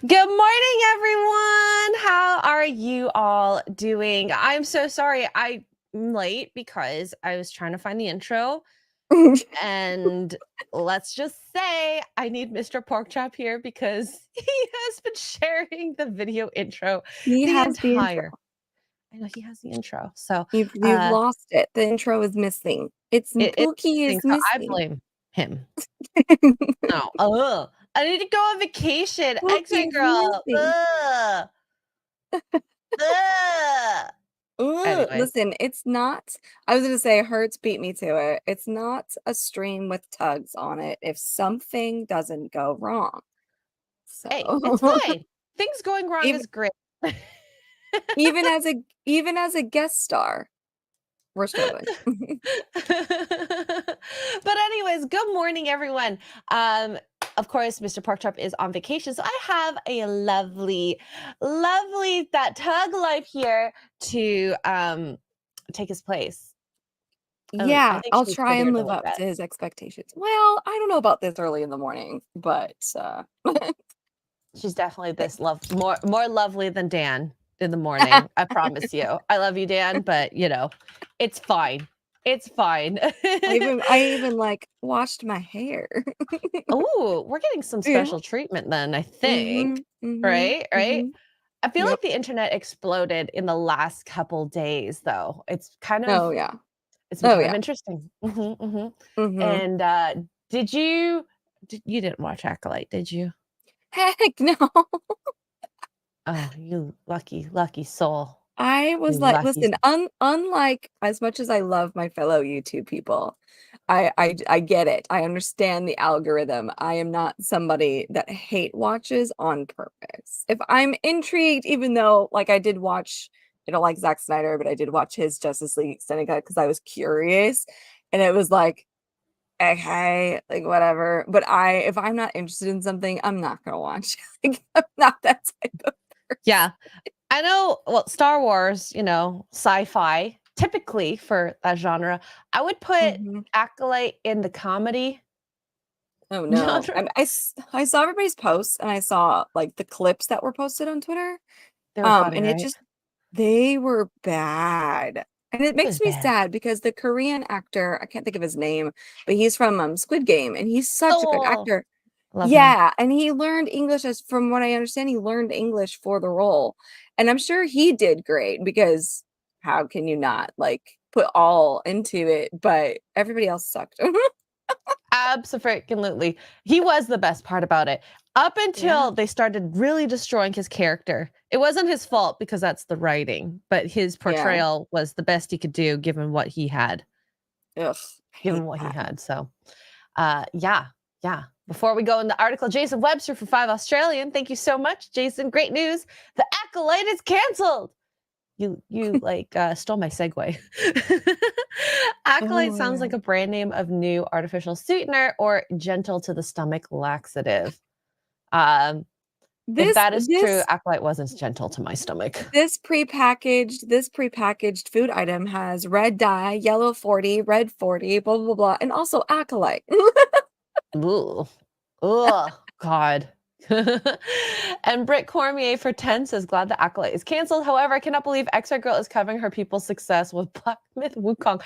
Good morning, everyone. How are you all doing? I'm so sorry I'm late because I was trying to find the intro. And let's just say I need Mr. Porkchop here because he has been sharing the video intro He the has the intro. entire. I know he has the intro. So You've lost it. The intro is missing. it's Pookie missing, is so I missing. blame him. No. Ugh. I need to go on vacation. Xray Pookie's Girl. missing. Ugh. Ugh. Anyways. Listen, it's not. I was gonna say Hertz beat me to it. It's not a stream with Tuggs on it if something doesn't go wrong. Hey, So it's fine. Things going wrong even is great. even as a guest star, we're struggling. But anyways, good morning, everyone. Of course, Mr. Porkchop is on vacation, so I have a lovely that Tug life here to take his place. I Yeah, think I'll she needs to try go to and bed a live little up bit. to his expectations. Well, I don't know about this early in the morning, but She's definitely this more lovely than Dan in the morning. I promise you. I love you, Dan, but it's fine. It's fine. I even like washed my hair. Oh, we're getting some Yeah. special treatment then, I think. Mhm. Mhm. Right? Right? Mhm. I feel like Yep. the internet exploded in the last couple days though. Oh yeah. It's been Oh kind of yeah. interesting. Mhm. And did you you didn't watch Acolyte, did you? Heck no. Oh, you lucky soul. I You was like, lucky listen, soul. unlike as much as I love my fellow YouTube people, I get it. I understand the algorithm. I am not somebody that hate watches on purpose. If I'm intrigued, even though like I did watch, I don't like Zack Snyder, but I did watch his Justice League extended cut because I was curious, and it was like, okay, like whatever. But if I'm not interested in something, I'm not gonna watch. Like, I'm not that type of person. Yeah. I know, well, Star Wars, sci-fi, typically for that genre, I would put Mhm. Acolyte in the comedy Oh no. genre. I saw everybody's posts and I saw like the clips that were posted on Twitter. They were funny, And right? they were bad. And it It was makes me bad. sad because the Korean actor, I can't think of his name, but he's from Squid Game and he's such a good Oh, actor. love him. Yeah, and he learned English as from what I understand, he learned English for the role. And I'm sure he did great because how can you not like put all into it, but everybody else sucked. Absolutely. He was the best part about it. Up Yeah. until they started really destroying his character. It wasn't his fault because that's the writing, but his Yeah. portrayal was the best he could do given what he had. Ugh, I hate that. So, yeah, yeah. Before we go in the article, Jason Webster for 5 Australian. Thank you so much, Jason. Great news. The Acolyte is canceled. You like stole my segue. Acolyte Oh, sounds like yeah. a brand name of new artificial sweetener or gentle to the stomach laxative. Um, if This that is true, this Acolyte wasn't gentle to my stomach. this prepackaged food item has red dye, yellow 40, red 40, blah blah blah, and also Acolyte. Ooh. Ugh, God. And Britt Cormier for 10 says, glad the Acolyte is canceled. However, I cannot believe Xray Girl is covering her people's success with Black Myth Wukong.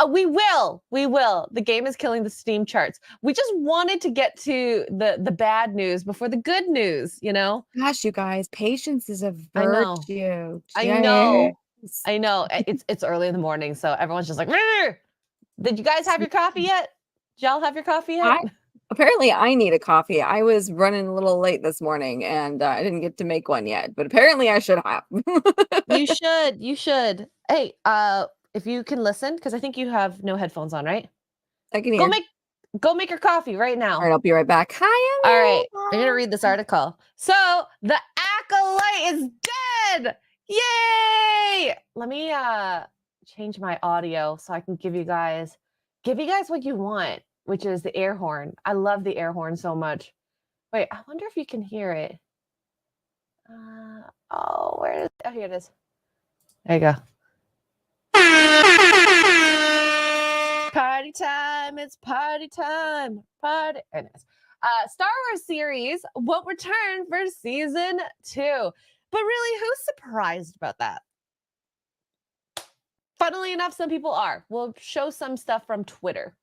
We will. The game is killing the Steam charts. We just wanted to get to the bad news before the good news, Gosh, you guys, patience is a I know. virtue. I Yes. know. I know. It's early in the morning, so everyone's just like, "Rrr! Did you guys have your coffee yet? Did y'all have your coffee yet?" I apparently I need a coffee. I was running a little late this morning and I didn't get to make one yet, but apparently I should have. You should. You should. Hey, if you can listen, because I think you have no headphones on, right? I can Go hear. make go make your coffee right All right, now. I'll be right back. All Hi, right, I'm gonna read this article. So the Acolyte is dead. Yay! Let me change my audio so I can give you guys what you want, which is the air horn. I love the air horn so much. Wait, I wonder if you can hear it. Where is it? Oh, here it is. There you go. Party time, it's party time. Party. Anyways, Star Wars series won't return for season 2. But really, who's surprised about that? Funnily enough, some people are. We'll show some stuff from Twitter.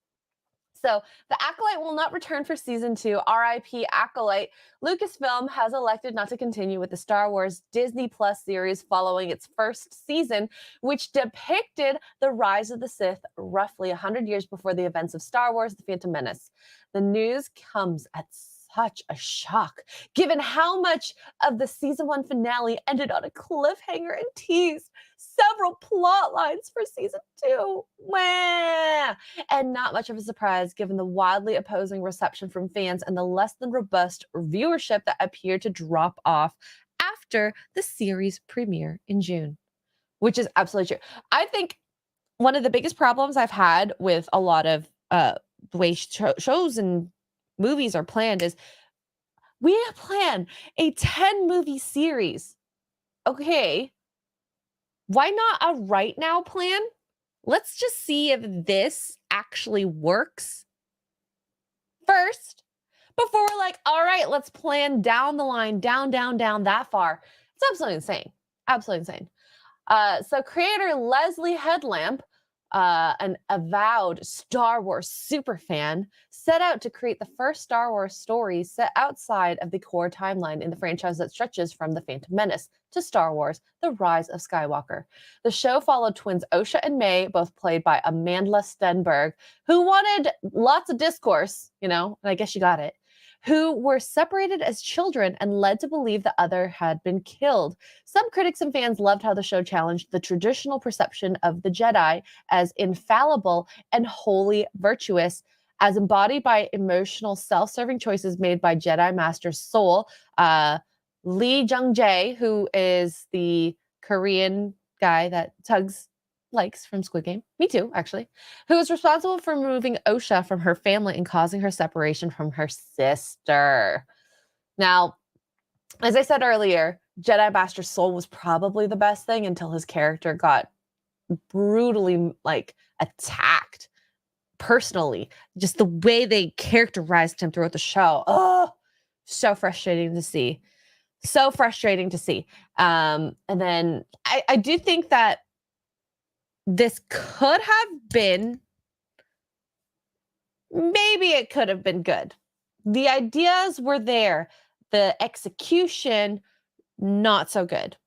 So, The Acolyte will not return for season 2. RIP Acolyte. Lucasfilm has elected not to continue with the Star Wars Disney Plus series following its first season, which depicted the rise of the Sith roughly 100 years before the events of Star Wars The Phantom Menace. The news comes at such a shock, given how much of the season 1 finale ended on a cliffhanger and teased several plot lines for season 2. Wah! And not much of a surprise given the wildly opposing reception from fans and the less than robust viewership that appeared to drop off after the series premiere in June, which is absolutely true. I think one of the biggest problems I've had with a lot of the way shows and movies are planned is we plan a 10 movie series. Okay, why not a right now plan? Let's just see if this actually works first before we're like, all right, let's plan down the line, down that far. It's absolutely insane. Absolutely insane. So creator Leslie Headlamp, an avowed Star Wars superfan, set out to create the first Star Wars story set outside of the core timeline in the franchise that stretches from The Phantom Menace to Star Wars, The Rise of Skywalker. The show followed twins Osha and May, both played by Amandla Stenberg, who wanted lots of discourse, and I guess you got it, who were separated as children and led to believe the other had been killed. Some critics and fans loved how the show challenged the traditional perception of the Jedi as infallible and wholly virtuous, as embodied by emotional, self-serving choices made by Jedi Master Soul. Lee Jung-jae, who is the Korean guy that Tuggs likes from Squid Game. Me too, actually. Who is responsible for removing Osha from her family and causing her separation from her sister. Now, as I said earlier, Jedi Master Soul was probably the best thing until his character got brutally attacked personally. Just the way they characterized him throughout the show. Oh, so frustrating to see. So frustrating to see. And then I do think that this could have been, maybe it could have been good. The ideas were there. The execution, not so good.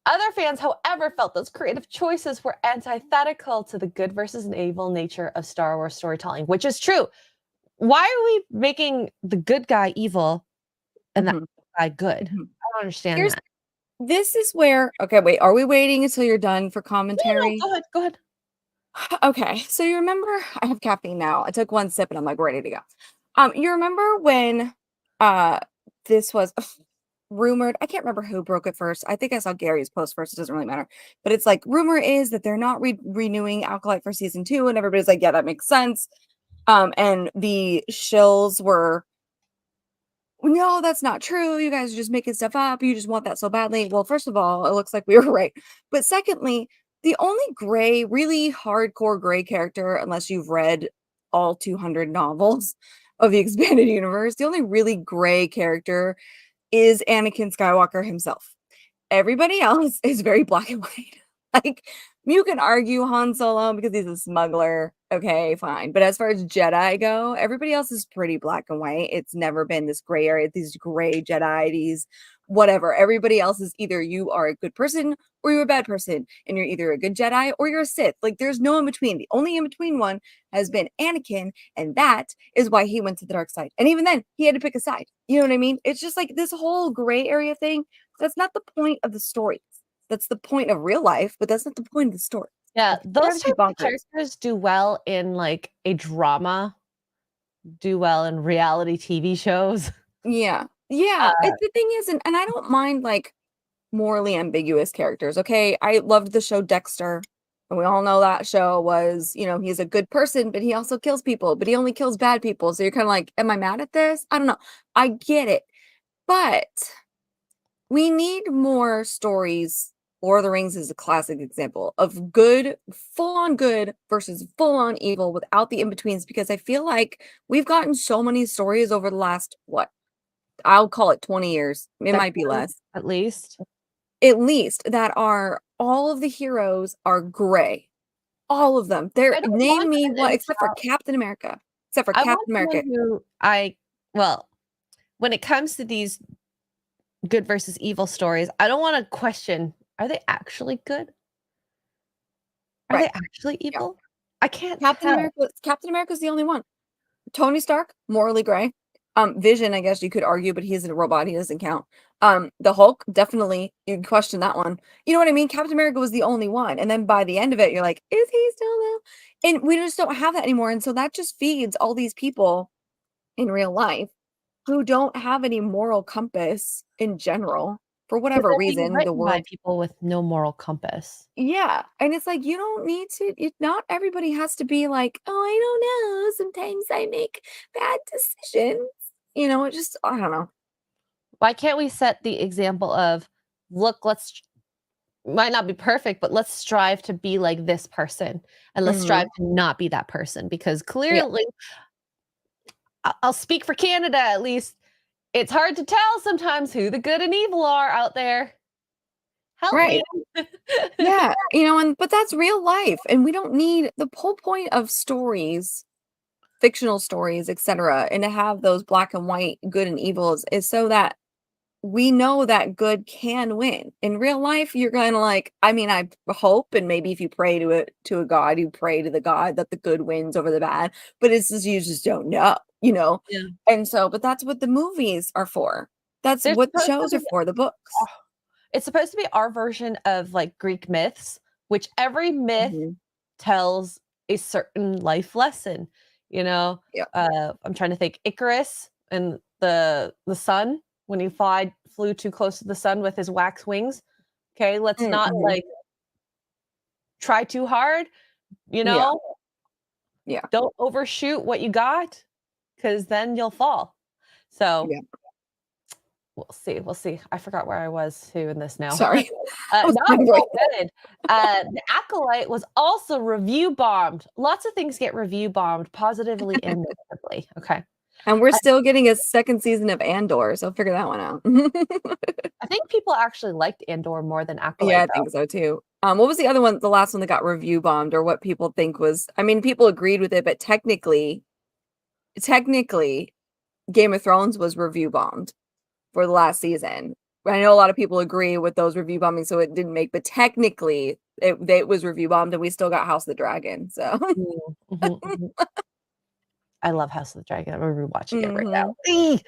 Other fans, however, felt those creative choices were antithetical to the good versus evil nature of Star Wars storytelling, which is true. Why are we making the good guy evil and the guy good? I don't understand that. This is where, okay, wait, are we waiting until you're done for commentary? No, go ahead. Okay, so you remember, I have caffeine now. I took one sip and I'm ready to go. You remember when this was rumored, I can't remember who broke it first. I think I saw Gary's post first. It doesn't really matter. But it's rumor is that they're not renewing Acolyte for season 2, and everybody's like, yeah, that makes sense. And the shills were, no, that's not true. You guys are just making stuff up. You just want that so badly. Well, first of all, it looks like we were right. But secondly, the only gray, really hardcore gray character, unless you've read all 200 novels of the expanded universe, the only really gray character is Anakin Skywalker himself. Everybody else is very black and white. You can argue Han Solo because he's a smuggler. Okay, fine. But as far as Jedi go, everybody else is pretty black and white. It's never been this gray area, these gray Jedi, these whatever. Everybody else is either you are a good person or you're a bad person. And you're either a good Jedi or you're a Sith. There's no in between. The only in between one has been Anakin. And that is why he went to the dark side. And even then, he had to pick a side. You know what I mean? It's just this whole gray area thing. That's not the point of the story. That's the point of real life, but that's not the point of the story. Yeah, those type of characters do well in a drama, do well in reality TV shows. Yeah. Yeah. The thing is, and I don't mind morally ambiguous characters. Okay. I loved the show Dexter. And we all know that show was, he's a good person, but he also kills people, but he only kills bad people. So you're kind of am I mad at this? I don't know. I get it. But we need more stories Lord of the Rings is a classic example of good, full-on good versus full-on evil without the in-betweens, because I feel like we've gotten so many stories over the last, what, I'll call it 20 years. It might be less. At least. At least that are all of the heroes are gray. All of them. I don't Name want me an one except for entire Captain America. Except for I want Captain someone America. well, when it comes to these good versus evil stories, I don't wanna question, are they actually good? Are they Right. actually Yeah. evil? I can't Captain tell. America's the only one. Tony Stark, morally gray. Vision, I guess you could argue, but he's a robot. He doesn't count. The Hulk, definitely, you can question that one. You know what I mean? Captain America was the only one. And then by the end of it, you're like, is he still though? And we just don't have that anymore. And so that just feeds all these people in real life who don't have any moral compass in general. For 'Cause whatever they're being reason, the written by world. people with no moral compass. Yeah. And it's like, you don't need to, not everybody has to be like, oh, I don't know. Sometimes I make bad decisions. It just, I don't know. Why can't we set the example of, look, might not be perfect, but let's strive to be like this person, and let's strive Mhm. to not be that person, because Yeah. clearly I'll speak for Canada at least, it's hard to tell sometimes who the good and evil are out there. Help me. Right. Yeah. But that's real life. And we don't need the whole point of stories, fictional stories, etc., and to have those black and white good and evils is so that we know that good can win. In real life, you're gonna like, I mean, I hope, and maybe if you pray to a god, you pray to the god that the good wins over the bad, but it's just you just don't know. Yeah. And so, but that's what the movies are for. That's They're what the supposed to shows be are for, the books. it's supposed to be our version of, like, Greek myths, which every myth Mhm. tells a certain life lesson, you know? Yeah. I'm trying to think. Icarus and the sun, when he flew too close to the sun with his wax wings. Okay, let's not, Mhm. like, try too hard, you Yeah. know? Yeah. Don't overshoot what you got, because then you'll fall. So, Yeah. we'll see. I forgot where I was too in this now. Sorry. I was No, trying it's to all good. The Acolyte was also review bombed. Lots of things get review bombed positively and negatively, okay? And we're I still getting a second season of Andor, so figure that one out. I think people actually liked Andor more than Yeah, Acolyte, I though. think so too. What was the other one, the last one that got review bombed, or what people think was, I mean, people agreed with it, but technically, Game of Thrones was review bombed for the last season. I know a lot of people agree with those review bombings, so it didn't make, but technically it was review bombed and we still got House of the Dragon. So Mm, mhm, mhm. I love House of the Dragon. I'm rewatching it right hmm now. Eee!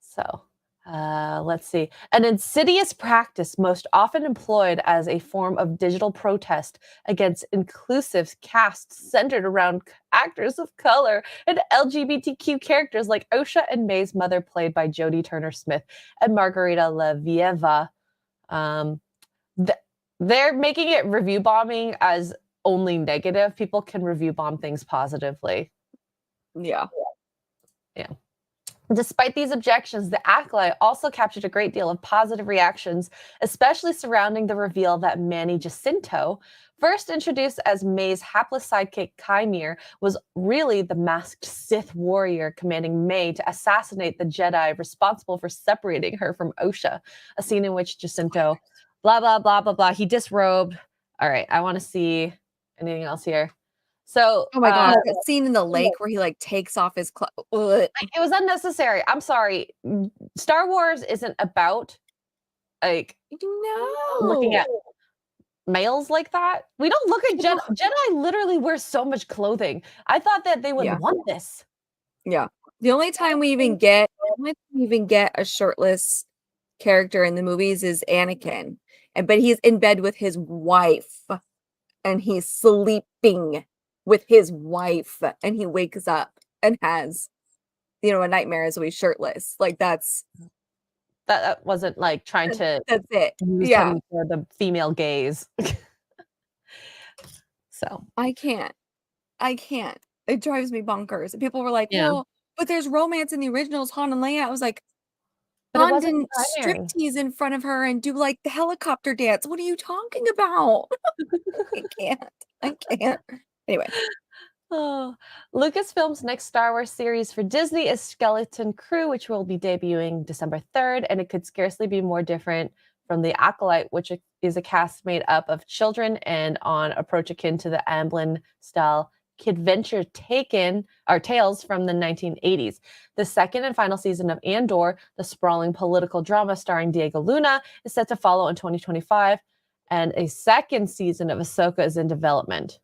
So, let's see. An insidious practice most often employed as a form of digital protest against inclusive casts centered around actors of color and LGBTQ characters like Osha and May's mother, played by Jodie Turner-Smith, and Margarita Levieva. Um, th- they're making it review bombing as only negative. People can review bomb things positively. Yeah. Yeah. Despite these objections, The Acolyte also captured a great deal of positive reactions, especially surrounding the reveal that Manny Jacinto, first introduced as May's hapless sidekick Chimere, was really the masked Sith warrior commanding May to assassinate the Jedi responsible for separating her from Osha, a scene in which Jacinto, blah, blah, blah, blah, blah, he disrobed. All right, I want to see anything else here. So, Oh my gosh, that scene in the lake where he like takes off his clothes. it was unnecessary. I'm sorry. Star Wars isn't about, like, looking at No. males like that. We don't look at Jedi literally wear so much clothing. I thought that they would Yeah. want this. Yeah. The only time we even get a shirtless character in the movies is Anakin. But he's in bed with his wife and he's sleeping with his wife and he wakes up and has, a nightmare as he's shirtless. Like That wasn't like trying to that's it. use Yeah. him for the female gaze. So, I can't. I can't. It drives me bonkers. And people were like, yeah. "Well, but there's romance in the originals, Han and Leia." I was like, But it Han wasn't didn't primary. striptease in front of her and do, like, the helicopter dance. What are you talking about? I can't. I can't. Anyway. Oh. Lucasfilm's next Star Wars series for Disney is Skeleton Crew, which will be debuting December 3rd, and it could scarcely be more different from The Acolyte, which is a cast made up of children and on approach akin to the Amblin-style Kidventure tales from the 1980s. The second and final season of Andor, the sprawling political drama starring Diego Luna, is set to follow in 2025, and a second season of Ahsoka is in development.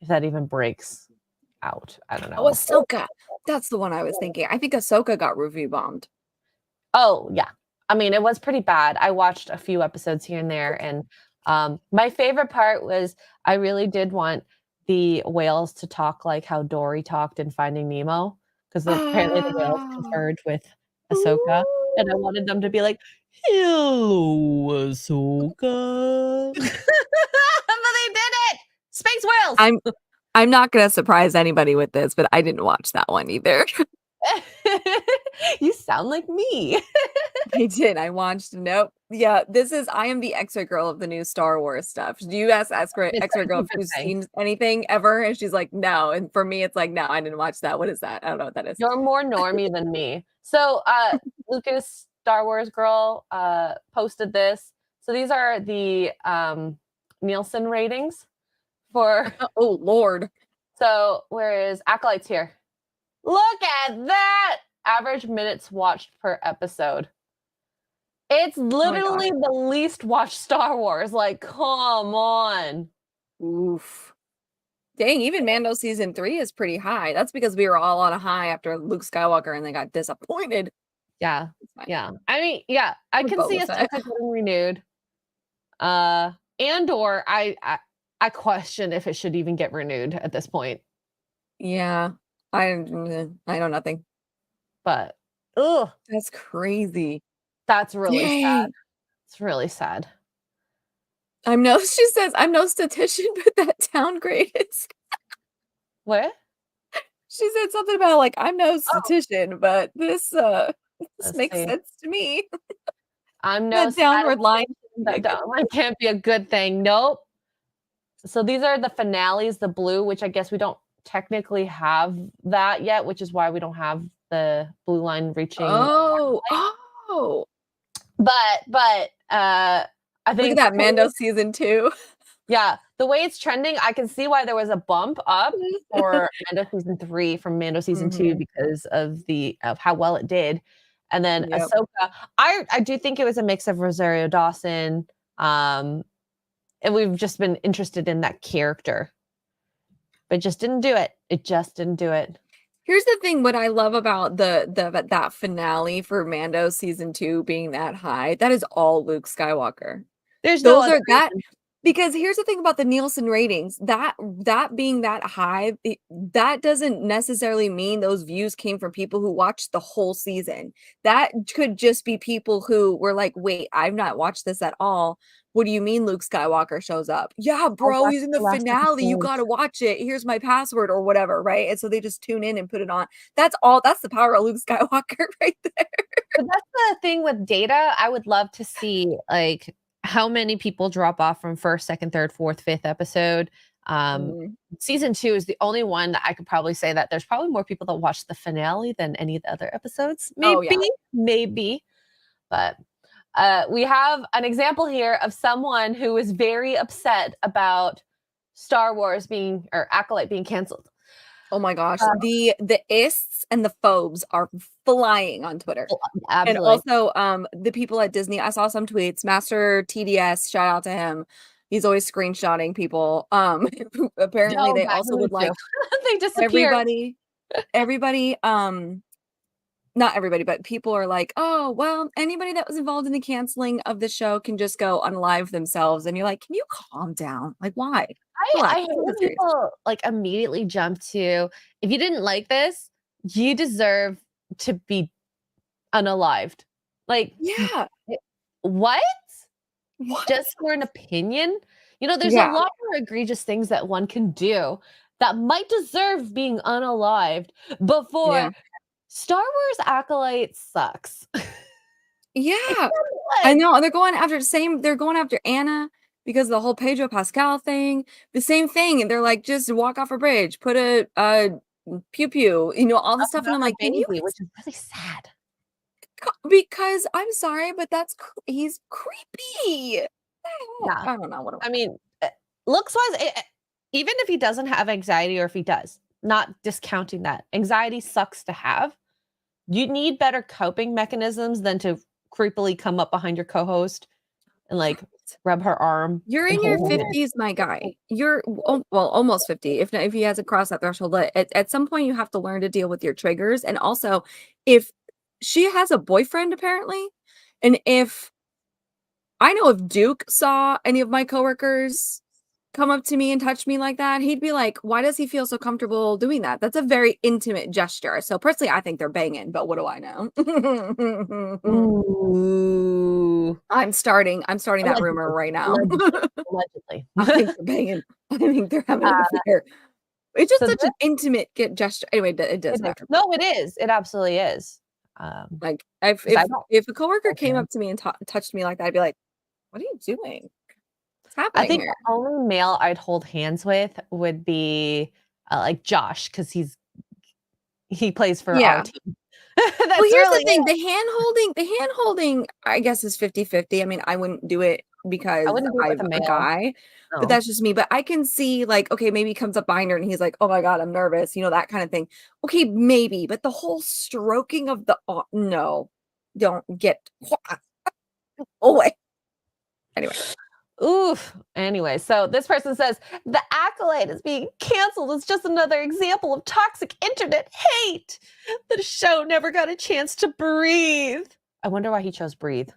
If that even breaks out. I don't Oh, know. Ahsoka. That's the one I was thinking. I think Ahsoka got review bombed. Oh, yeah. I mean, it was pretty bad. I watched a few episodes here and there, and my favorite part was I really did want the whales to talk like how Dory talked in Finding Nemo, because apparently the whales Oh. conferred with Ahsoka, and I Ooh. wanted them to be like, "Hello, Ahsoka." But they did it! Space whales! I'm not gonna surprise anybody with this, but I didn't watch that one either. You sound like me. I did. I watched nope. Yeah, I am the Xray Girl of the new Star Wars stuff. Do you ask It's Xray Girl a if good she's thing. seen anything ever? And she's like, no. And for me, it's like, no, I didn't watch that. What is that? I don't know what that is. You're more normie than me. So, Lucas Star Wars Girl posted this. So these are the Nielsen ratings for. Oh Lord. So whereas Acolyte's here. Look at that! Average minutes watched per episode. It's Oh my gosh. literally the least watched Star Wars. Like, come on. Oof. Dang, even Mando season 3 is pretty high. That's because we were all on a high after Luke Skywalker and they got disappointed. Yeah. It's fine. Yeah. I mean, yeah, I With can see Boba Fett. Ahsoka getting renewed. Andor, I question if it should even get renewed at this point. Yeah. I know nothing. But ugh, That's crazy. that's really sad. Dang. It's really sad. She says, I'm no statistician, but that downgrade is What? she said something about like, I'm no Oh, statistician, but this this let's makes see. sense to me. I'm no That downward line. statistician. That line can't be a good thing. Nope. So these are the finales, the blue, which I guess we don't technically have that yet, which is why we don't have the blue line reaching. Oh, oh. But I Look think at that Mando season 2. yeah, the way it's trending, I can see why there was a bump up for Mando season 3 from Mando season 2 Mhm. because of how well it did. And then Yep. Ahsoka, I do think it was a mix of Rosario Dawson, and we've just been interested in that character. But it just didn't do it. It just didn't do it. Here's the thing, what I love about that finale for Mando season 2 being that high, that is all Luke Skywalker. There's no Those other are that reason. because here's the thing about the Nielsen ratings, that being that high, that doesn't necessarily mean those views came from people who watched the whole season. That could just be people who were like, "Wait, I've not watched this at all. What do you mean Luke Skywalker shows up? Yeah, I bro, watched he's in the the last finale. You episode. gotta watch it. Here's my password," or whatever, right? And so they just tune in and put it on. That's all. That's the power of Luke Skywalker right there. But that's the thing with data. I would love to see like how many people drop off from first, second, third, fourth, fifth episode. Mm. Season 2 is the only one that I could probably say that there's probably more people that watch the finale than any of the other episodes. Oh, yeah. Maybe. But we have an example here of someone who is very upset about Star Wars or Acolyte being canceled. Oh my gosh. The ists and the phobes are flying on Twitter. And Absolutely. also, the people at Disney, I saw some tweets. Master TDS, shout out to him. He's always screenshotting people. Apparently Oh, they God, also me would too. like They disappear. everybody, not everybody, but people are like, oh, well, anybody that was involved in the canceling of the show can just go unlive themselves. And you're like, can you calm down? Like, why? I Relax. hate It's when nothing serious. people like immediately jump to if you didn't like this, you deserve to be unalived. Like Yeah. what? What? Just for an opinion? You know, there's a Yeah. lot more egregious things that one can do that might deserve being unalived before Yeah. Star Wars Acolyte sucks. Yeah. I know. And they're going after Anna because of the whole Pedro Pascal thing. The same thing. And they're like, just walk off a bridge, put a pew pew, all this stuff. And I'm like, can you? Which is really sad. Because I'm sorry, but he's creepy. Yeah. I don't know what. I mean, looks wise, even if he doesn't have anxiety, or if he does, not discounting that, anxiety sucks to have. You need better coping mechanisms than to creepily come up behind your co-host and like rub her arm. You're in your 50s, my guy. You're almost 50. If he hasn't crossed that threshold, at some point you have to learn to deal with your triggers. And also, if she has a boyfriend, apparently, and if Duke saw any of my coworkers come up to me and touch me like that, he'd be like, why does he feel so comfortable doing that? That's a very intimate gesture. So personally, I think they're banging, but what do I know? Ooh. I'm starting that rumor right now. Allegedly. I think they're banging. I think they're having an affair. It's just such an intimate gesture. Anyway, it does matter. No, it is. It absolutely is. Like if a coworker came up to me and touched me like that, I'd be like, what are you doing? What's happening I think here? the only male I'd hold hands with would be like Josh, because he plays for our team. Well, here's the thing. The hand holding, I guess, is 50-50. I mean, I wouldn't do it because I'm a guy, but that's just me. But I can see, like, okay, maybe he comes up behind her and he's like, oh my God, I'm nervous, that kind of thing. Okay, maybe, but the whole stroking of the, no, don't get away. Anyway. Oof. Anyway, so this person says, the Acolyte is being canceled. It's just another example of toxic internet hate. The show never got a chance to breathe. I wonder why he chose breathe.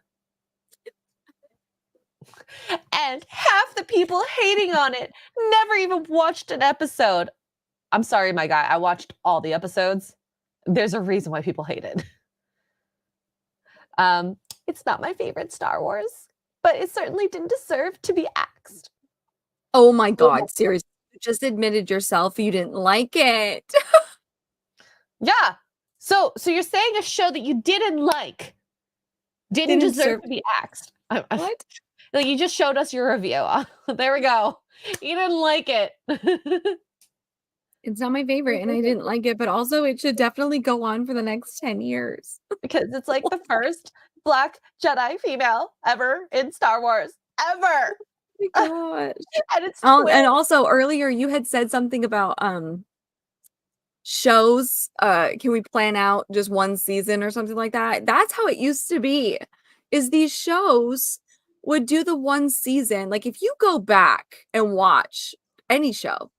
And half the people hating on it never even watched an episode. I'm sorry, my guy. I watched all the episodes. There's a reason why people hate it. It's not my favorite Star Wars, but it certainly didn't deserve to be axed. Oh my God, seriously. You just admitted yourself you didn't like it. Yeah. So you're saying a show that you didn't like didn't deserve to be axed. What? Like, you just showed us your review. There we go. You didn't like it. It's not my favorite, and I didn't like it, but also it should definitely go on for the next 10 years. Because it's like the first Black Jedi female ever in Star Wars. Ever. Oh my gosh. And it's and also earlier you had said something about shows. Can we plan out just one season or something like that? That's how it used to be. Is these shows would do the one season. Like if you go back and watch any show,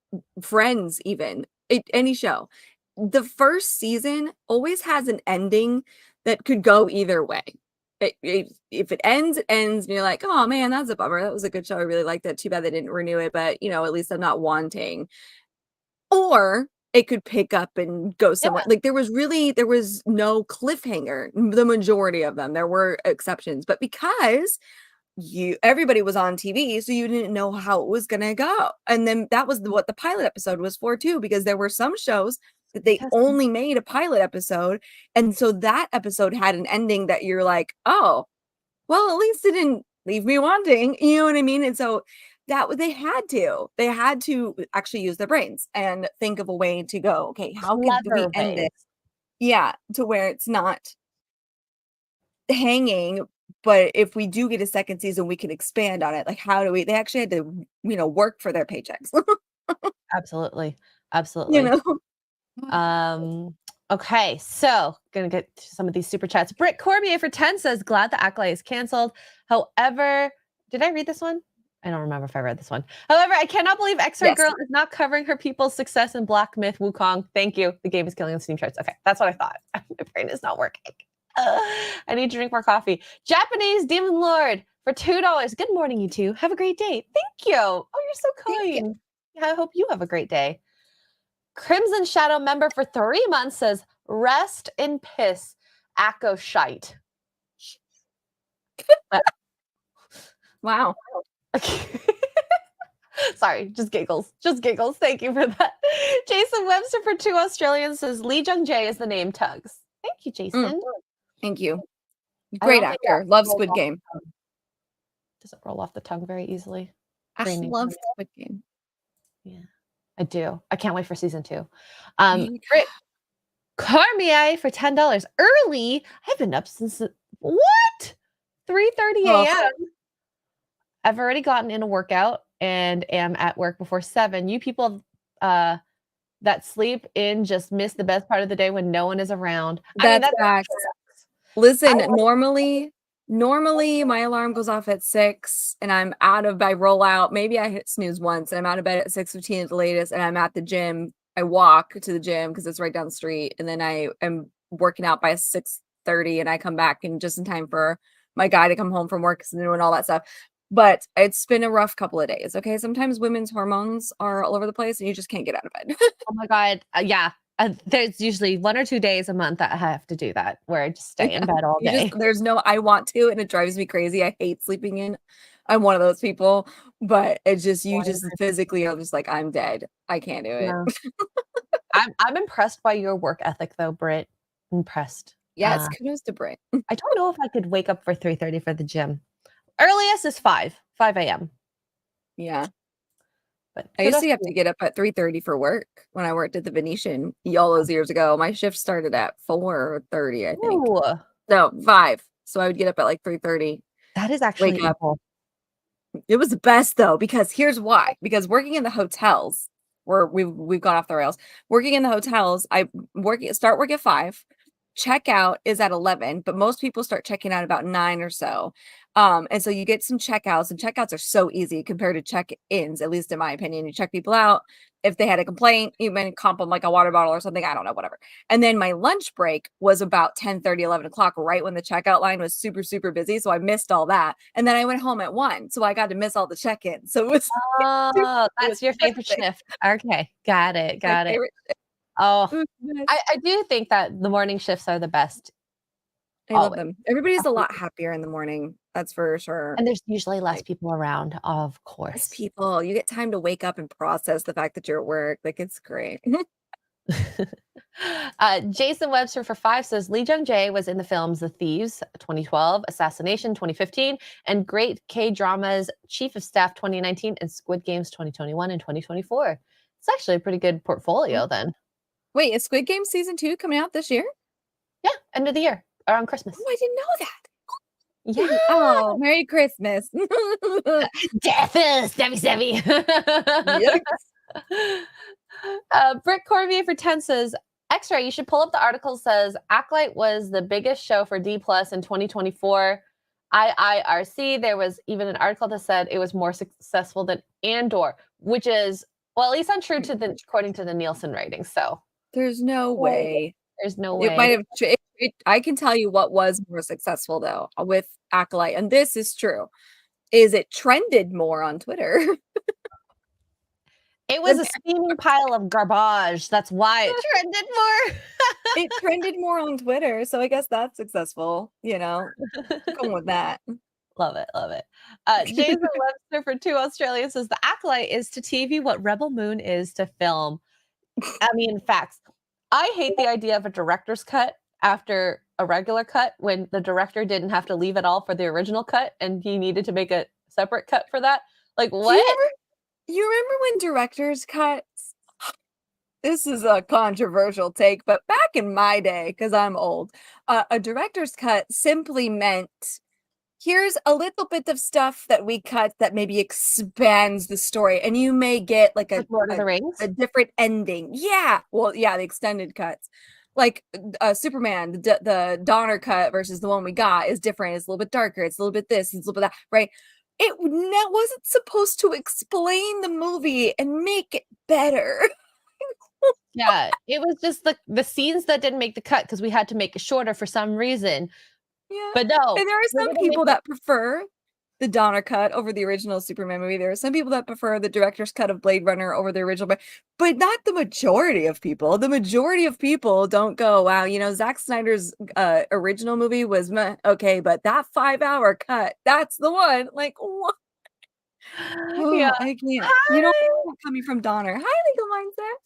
Friends, even any show, the first season always has an ending that could go either way. If it ends, it ends, and you're like, oh man, that's a bummer. That was a good show. I really liked that. Too bad they didn't renew it, but at least I'm not wanting. Or it could pick up and go somewhere. Like there was no cliffhanger. The majority of them, there were exceptions, but because everybody was on TV, so you didn't know how it was gonna go. And then that was what the pilot episode was for too, because there were some shows that they only made a pilot episode, and so that episode had an ending that you're like, oh, well, at least it didn't leave me wanting, you know what I mean? And so that they had to actually use their brains and think of a way to go, okay, how can we end this? Yeah, to where it's not hanging. But if we do get a second season, we can expand on it. Like, how do we? They actually had to, work for their paychecks. Absolutely. Okay, so gonna get to some of these super chats. Britt Cormier for 10 says, glad the Acolyte is canceled. However, did I read this one? I don't remember if I read this one. However, I cannot believe Xray Girl is not covering her people's success in Black Myth Wukong. Thank you. The game is killing on Steam charts. Okay, that's what I thought. My brain is not working. I need to drink more coffee. Japanese Demon Lord for $2. Good morning, you two. Have a great day. Thank you. Oh, you're so kind. I hope you have a great day. Crimson Shadow member for 3 months says, rest in piss, Acco shite. Wow. Sorry, just giggles. Thank you for that. Jason Webster for 2 Australians says, Lee Jung Jae is the name Tuggs. Thank you, Jason. Thank you. Great actor. Love rolls Squid off Game. the tongue. Doesn't roll off the tongue very easily. I Brand new love Hamill. Squid Game. Yeah, I do. I can't wait for season 2. Me Brit Cormier for $10 early. I've been up since what? 3:30 Ugh. a.m. I've already gotten in a workout and am at work before 7. You people that sleep in just miss the best part of the day when no one is around. I mean, That's that facts. tracks. Listen, I normally my alarm goes off at 6 and I'm out of I roll out. Maybe I hit snooze once and I'm out of bed at 6:15 at the latest and I'm at the gym. I walk to the gym because it's right down the street, and then I am working out by 6:30 and I come back and just in time for my guy to come home from work and doing all that stuff. But it's been a rough couple of days. Okay. Sometimes women's hormones are all over the place and you just can't get out of bed. Oh my God. Yeah. There's usually 1 or 2 days a month that I have to do that, where I just stay in bed all day. There's no, I want to, and it drives me crazy. I hate sleeping in. I'm one of those people, but it's just, you just physically are just like, I'm dead. I can't do it. Yeah. I'm impressed by your work ethic though, Britt. Impressed. Yes, kudos to Brit. I don't know if I could wake up for 3:30 for the gym. Earliest is 5 a.m. Yeah. But I used to kudos have to get up at 3:30 for work when I worked at the Venetian all those years ago. My shift started at 4:30, I think. Ooh, No, 5. So I would get up at like 3:30. that is actually Wake up. evil. It was the best though, because here's why. Because working in the hotels, where we've gone off the rails. Working in the hotels, start work at 5. Checkout is at 11, but most people start checking out about 9 or so. And so you get some checkouts, and checkouts are so easy compared to check-ins, at least in my opinion. You check people out. If they had a complaint, you might comp them like a water bottle or something. I don't know, whatever. And then my lunch break was about 10:30, 11 o'clock, right when the checkout line was super, super busy. So I missed all that. And then I went home at 1. So I got to miss all the check-ins. So it was Oh, that's your favorite shift. Okay, got it. my favorite. Oh, It was the best. I do think that the morning shifts are the best. I love Always. them. Everybody's a lot happier in the morning. That's for sure. And there's usually less Like, people around, of less course. people. You get time to wake up and process the fact that you're at work. Like, it's great. Jason Webster for 5 says Lee Jung Jae was in the films The Thieves 2012, Assassination 2015, and Great K-Dramas Chief of Staff 2019, and Squid Games 2021 and 2024. It's actually a pretty good portfolio then. Wait, is Squid Game season 2 coming out this year? Yeah, end of the year, around Christmas. Oh, I didn't know that. Yeah. Oh, Merry Christmas. Death is Debbie. Yikes. Britt Cormier for 10 says, Xray, you should pull up the article says Acolyte was the biggest show for D Plus in 2024. IIRC, there was even an article that said it was more successful than Andor, which is, well, at least untrue to the according to the Nielsen ratings. So There's no way. there's no way. It might have. I can tell you what was more successful though with Acolyte, and this is true. Is it trended more on Twitter? It was a steaming pile of garbage. That's why it trended more. It trended more on Twitter, so I guess that's successful. Going with that. Love it, love it. Jason Webster for 2 Australia says the Acolyte is to TV what Rebel Moon is to film. I mean, facts. I hate the idea of a director's cut after a regular cut when the director didn't have to leave it all for the original cut and he needed to make a separate cut for that. Like, what? You remember when director's cuts? This is a controversial take, but back in my day, because I'm old, a director's cut simply meant here's a little bit of stuff that we cut that maybe expands the story, and you may get like Lord of the Rings? a different ending. Yeah, well, yeah, the extended cuts, like Superman, the Donner cut versus the one we got is different. It's a little bit darker. It's a little bit this. It's a little bit that. Right? It wasn't supposed to explain the movie and make it better. Yeah, it was just the scenes that didn't make the cut because we had to make it shorter for some reason. Yeah. But no. And there are some people that prefer the Donner cut over the original Superman movie. There are some people that prefer the director's cut of Blade Runner over the original, but not the majority of people. The majority of people don't go, wow, Zack Snyder's original movie was meh, okay, but that 5-hour cut, that's the one. Like, what? Oh, Yeah. I can't. You know, coming from Donner. Hi, Legal Mindset.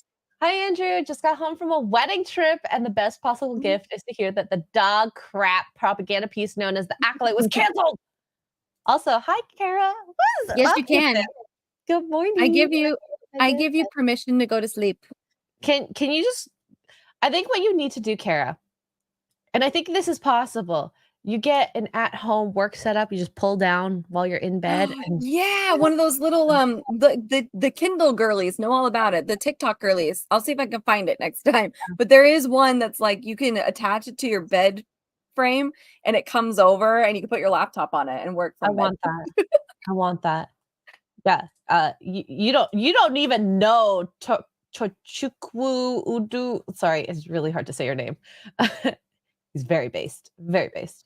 Hi, Andrew. Just got home from a wedding trip, and the best possible gift is to hear that the dog crap propaganda piece known as the Acolyte was canceled. Also, hi, Kara. What is Yes, up you with can. it? Good morning. I give you permission to go to sleep. Can you just? I think what you need to do, Kara, and I think this is possible. You get an at-home work setup. You just pull down while you're in bed. And Yeah, one of those little the Kindle girlies know all about it. The TikTok girlies. I'll see if I can find it next time. But there is one that's like you can attach it to your bed frame and it comes over and you can put your laptop on it and work I from bed. want that. I want that. Yeah. You don't even know Chukwu Udu. Sorry, it's really hard to say your name. He's very based. Very based.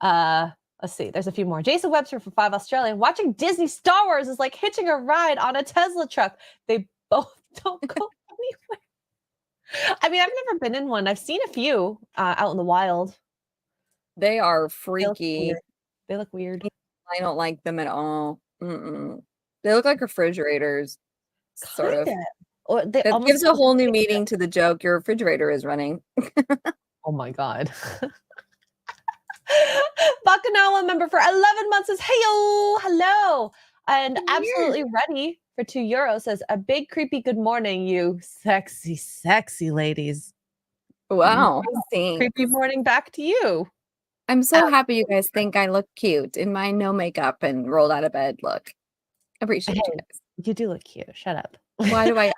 Let's see. There's a few more. Jason Webster from 5 Australia. Watching Disney Star Wars is like hitching a ride on a Tesla truck. They both don't go anywhere. I mean, I've never been in one. I've seen a few out in the wild. They are They look freaky. weird. They look weird. I don't like them at all. They look like refrigerators, sort of. Or they It almost gives a whole new meaning to the joke. Your refrigerator is running. Oh my god. Bakanawa member for 11 months says, "Heyo, hello," and absolutely ready for €2 says, "A big creepy good morning, you sexy, sexy ladies." Wow. Creepy morning back to you. I'm so happy you guys think I look cute in my no makeup and rolled out of bed look. Appreciate you guys. You do look cute. Shut up. Why do I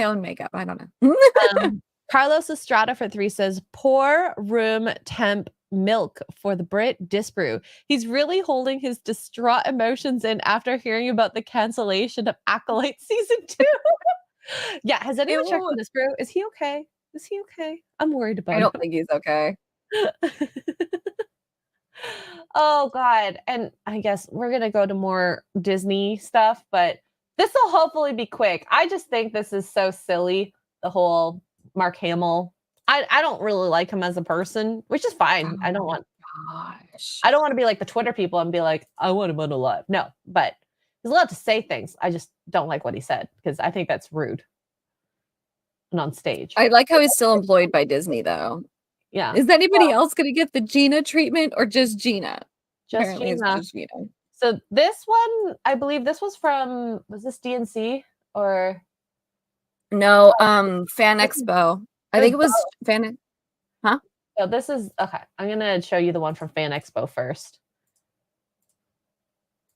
own makeup? I don't know. Carlos Estrada for 3 says, "Pour room temp milk for the Brit Disbrew. He's really holding his distraught emotions in after hearing about the cancellation of Acolyte season 2." Yeah, has anyone checked on Disbrew? Is he okay? Is he okay? I'm worried about I him. don't think he's okay. Oh god, and I guess we're gonna go to more Disney stuff, but this will hopefully be quick. I just think this is so silly, the whole Mark Hamill. I don't really like him as a person, which is fine. I don't want to be like the Twitter people and be like, I want him unalive. No, but he's allowed to say things. I just don't like what he said because I think that's rude. And on stage. I like how he's still employed by Disney though. Yeah. Is anybody else gonna get the Gina treatment or just Gina? Just Apparently Gina. it's just Gina. So this one, I believe this was from, was this DNC or? No, Fan Expo. I think it was Fan. Huh? So this is, okay, I'm gonna show you the one from Fan Expo first.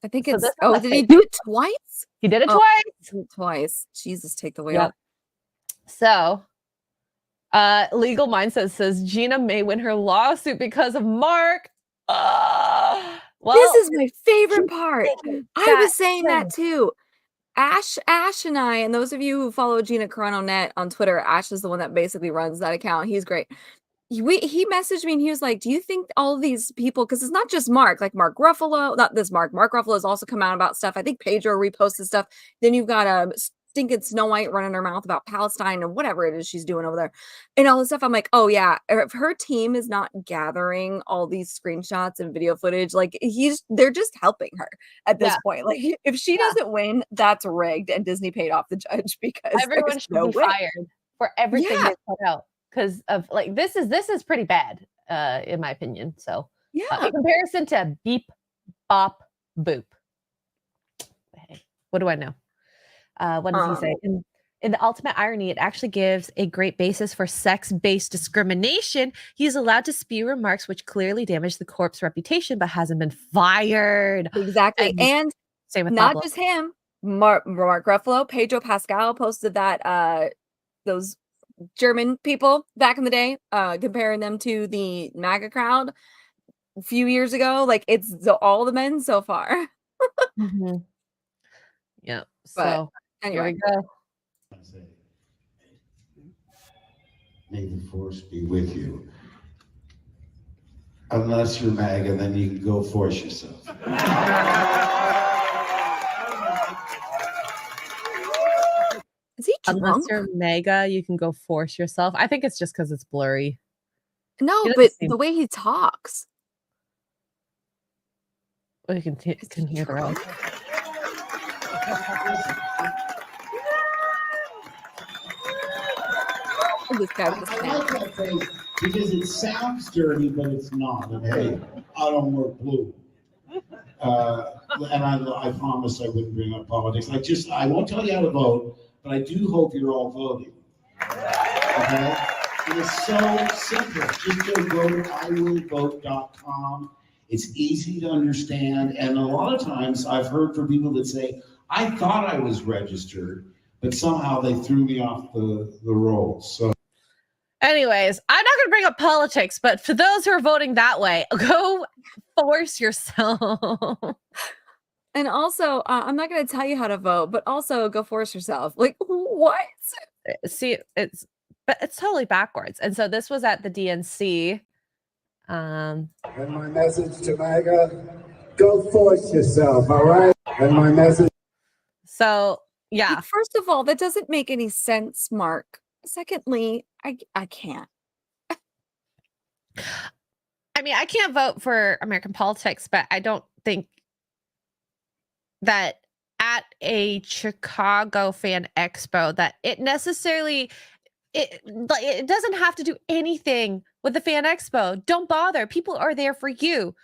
I think it's, oh, did he do it twice? He did it twice. Twice. Jesus, take the wheel. Yep. So, Legal Mindset says Gina may win her lawsuit because of Mark. Well, this is my favorite part. I was saying that too. Ash and I, and those of you who follow Gina Carano Net on Twitter, Ash is the one that basically runs that account. He's great. He messaged me and he was like, do you think all of these people, because it's not just Mark, like Mark Ruffalo, not this Mark Ruffalo has also come out about stuff. I think Pedro reposted stuff. Then you've got a stinking Snow White running her mouth about Palestine and whatever it is she's doing over there and all this stuff. I'm like, oh yeah, if her team is not gathering all these screenshots and video footage, like they're just helping her at this point. Like if she doesn't win, that's rigged and Disney paid off the judge because everyone should be fired for everything they put out. Because of like this is pretty bad, in my opinion. So in comparison to Beep Bop Boop. Hey, what do I know? What does he say? In the ultimate irony, it actually gives a great basis for sex-based discrimination. He is allowed to spew remarks which clearly damage the corp's reputation, but hasn't been fired. Exactly. And same with not Pablo. just him. Mark Ruffalo, Pedro Pascal posted that those German people back in the day, comparing them to the MAGA crowd a few years ago. Like it's all the men so far. Yeah. But so anyway. Here we go. May the force be with you. Unless you're MAGA, then you can go force yourself. Is he drunk? Unless you're mega, you can go force yourself. I think it's just because it's blurry. No, but the way he talks. Well, you can hear the rest. This guy with the I snap. like that phrase because it sounds dirty, but it's not. And hey, I don't work blue. And I promised I wouldn't bring up politics. I won't tell you how to vote, but I do hope you're all voting. Okay? It is so simple. Just go to iwillvote.com. It's easy to understand. And a lot of times I've heard from people that say, I thought I was registered, but somehow they threw me off the rolls. So Anyways, I'm not going to bring up politics, but for those who are voting that way, go force yourself. And also, I'm not going to tell you how to vote, but also go force yourself. Like, what? See, it's totally backwards. And so this was at the DNC. And my message to MAGA, go force yourself, all right? And my message. So, yeah. Like, first of all, that doesn't make any sense, Mark. Secondly, I can't. I mean, I can't vote for American politics, but I don't think that at a Chicago Fan Expo that it necessarily it doesn't have to do anything with the Fan Expo. Don't bother. People are there for you.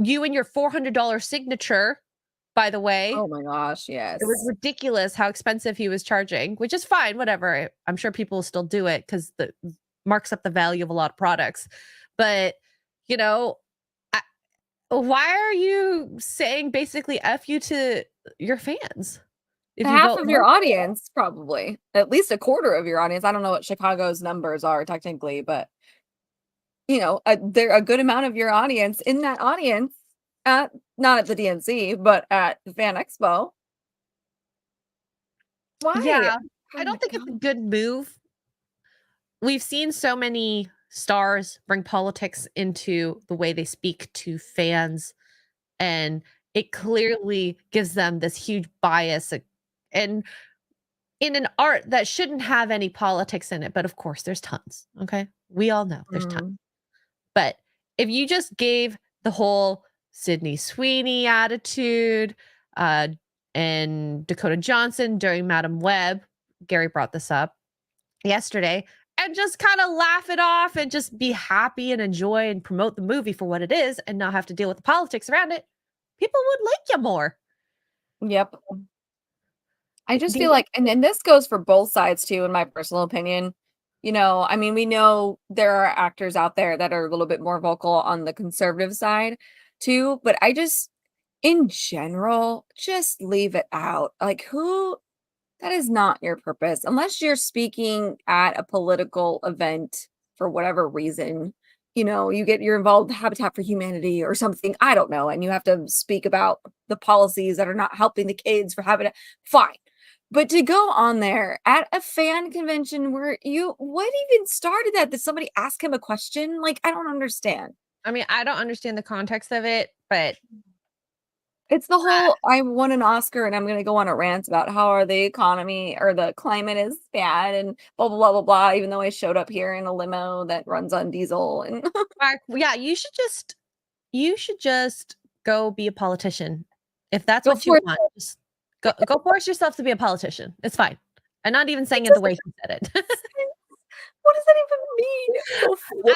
You and your $400 signature, by the way. Oh my gosh, yes. It was ridiculous how expensive he was charging, which is fine, whatever. I'm sure people will still do it because the marks up the value of a lot of products. But, you know, why are you saying basically F you to your fans? If half of your audience, probably. At least a quarter of your audience. I don't know what Chicago's numbers are technically, but you know, they're a good amount of your audience in that audience at not at the DNC, but at the Fan Expo. Why? Yeah, Oh I don't my think it's a God. good move. We've seen so many stars bring politics into the way they speak to fans, and it clearly gives them this huge bias and in an art that shouldn't have any politics in it. But of course, there's tons. Okay. We all know there's tons. But if you just gave the whole Sydney Sweeney attitude and Dakota Johnson during Madam Web, Gary brought this up yesterday, and just kind of laugh it off and just be happy and enjoy and promote the movie for what it is and not have to deal with the politics around it, people would like you more. Yep. I just feel like, and this goes for both sides too, in my personal opinion. You know, I mean, we know there are actors out there that are a little bit more vocal on the conservative side too, but I just, in general, just leave it out. Like, that is not your purpose. Unless you're speaking at a political event for whatever reason, you know, you're involved with Habitat for Humanity or something, I don't know, and you have to speak about the policies that are not helping the kids for Habitat, fine. But to go on there at a fan convention where what even started that? Did somebody ask him a question? Like, I don't understand. I mean, I don't understand the context of it, but it's the whole, I won an Oscar and I'm going to go on a rant about how the economy or the climate is bad and blah, blah, blah, blah, blah, even though I showed up here in a limo that runs on diesel. And yeah, you should just go be a politician. If that's Go what you want, just go force yourself to be a politician. It's fine. I'm not even saying it the way he said it. What does that even mean?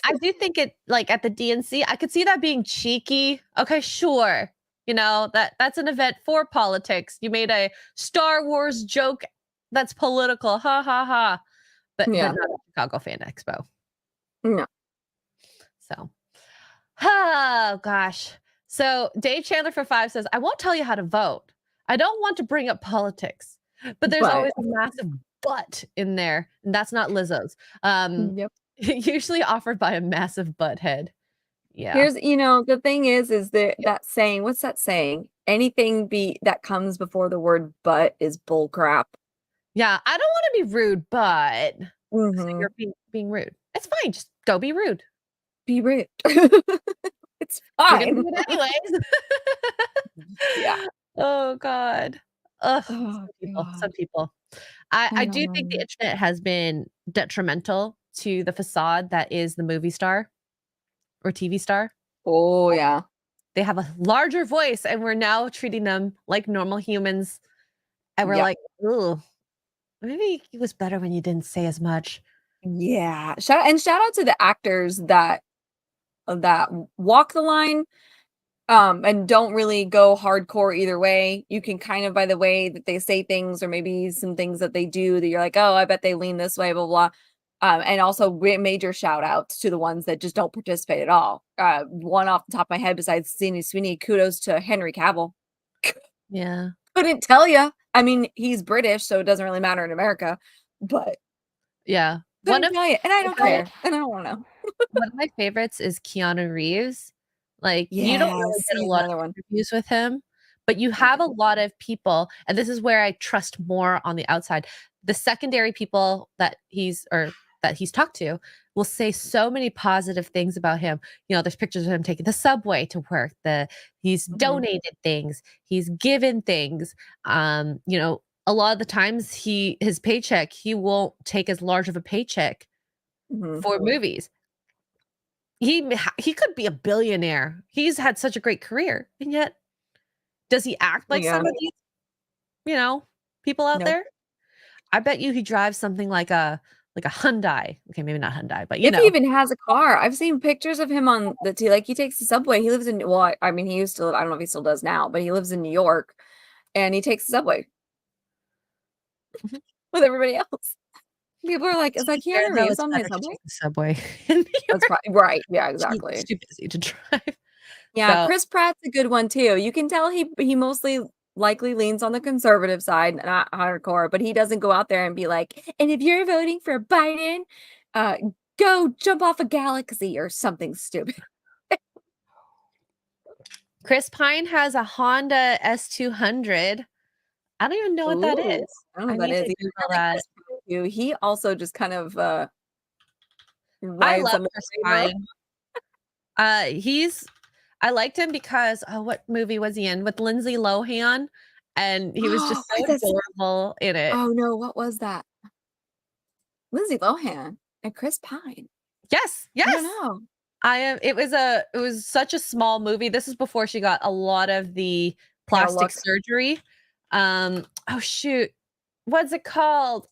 I do think it, like at the DNC, I could see that being cheeky. Okay, sure. You know, that's an event for politics. You made a Star Wars joke that's political. Ha ha ha. But not a Chicago Fan Expo. No. So, oh gosh. So Dave Chandler for 5 says, I won't tell you how to vote. I don't want to bring up politics, but there's always a massive butt in there, and that's not Lizzo's. Usually offered by a massive butt head. Yeah. Here's, the thing is that saying, what's that saying? Anything that comes before the word but is bull crap. Yeah, I don't want to be rude, but Mm-hmm. you're being rude. It's fine. Just go be rude. Be rude. It's fine. You're gonna do it anyways. Yeah. Oh God. Ugh, Oh, some people. I do think the internet has been detrimental to the facade that is the movie star or TV star. Oh yeah. They have a larger voice and we're now treating them like normal humans. And we're like, ooh, maybe it was better when you didn't say as much. Yeah. Shout out to the actors that walk the line and don't really go hardcore either way. You can kind of, by the way that they say things or maybe some things that they do, that you're like, oh, I bet they lean this way, blah blah. And also major shout outs to the ones that just don't participate at all. One off the top of my head, besides Sydney Sweeney, kudos to Henry Cavill. Yeah. Couldn't tell you. I mean, he's British, so it doesn't really matter in America. But Yeah. couldn't tell you, and I don't care, and I don't want to know. One of my favorites is Keanu Reeves. Like, you don't really Yes, get a he's lot another of one. interviews with him, but you have a lot of people, and this is where I trust more on the outside. The secondary people that he's talked to will say so many positive things about him. You know, there's pictures of him taking the subway to work. He's donated things, he's given things. You know, a lot of the times his paycheck, he won't take as large of a paycheck for movies. He could be a billionaire. He's had such a great career, and yet does he act like some of these, you know, people out there? I bet you he drives something like a Hyundai. Okay, maybe not Hyundai, but you if know. he even has a car. I've seen pictures of him on he takes the subway. He lives in, well, I mean, he used to live, I don't know if he still does now, but he lives in New York, and he takes the subway with everybody else. People are like, is that Keanu Reeves on my subway? Subway. That's right. Yeah, exactly. It's too busy to drive. Yeah, So, Chris Pratt's a good one too. You can tell he mostly likely leans on the conservative side, not hardcore, but he doesn't go out there and be like, and if you're voting for Biden, go jump off a galaxy or something stupid. Chris Pine has a Honda S200. I don't even know what that is. I don't know what that is. He also just kind of I rides love on the Chris radar. Pine. I liked him because what movie was he in with Lindsay Lohan? And he was just so adorable in it. Oh no, what was that? Lindsay Lohan and Chris Pine. Yes. I don't know. It was such a small movie. This is before she got a lot of the plastic surgery. Oh shoot. What's it called?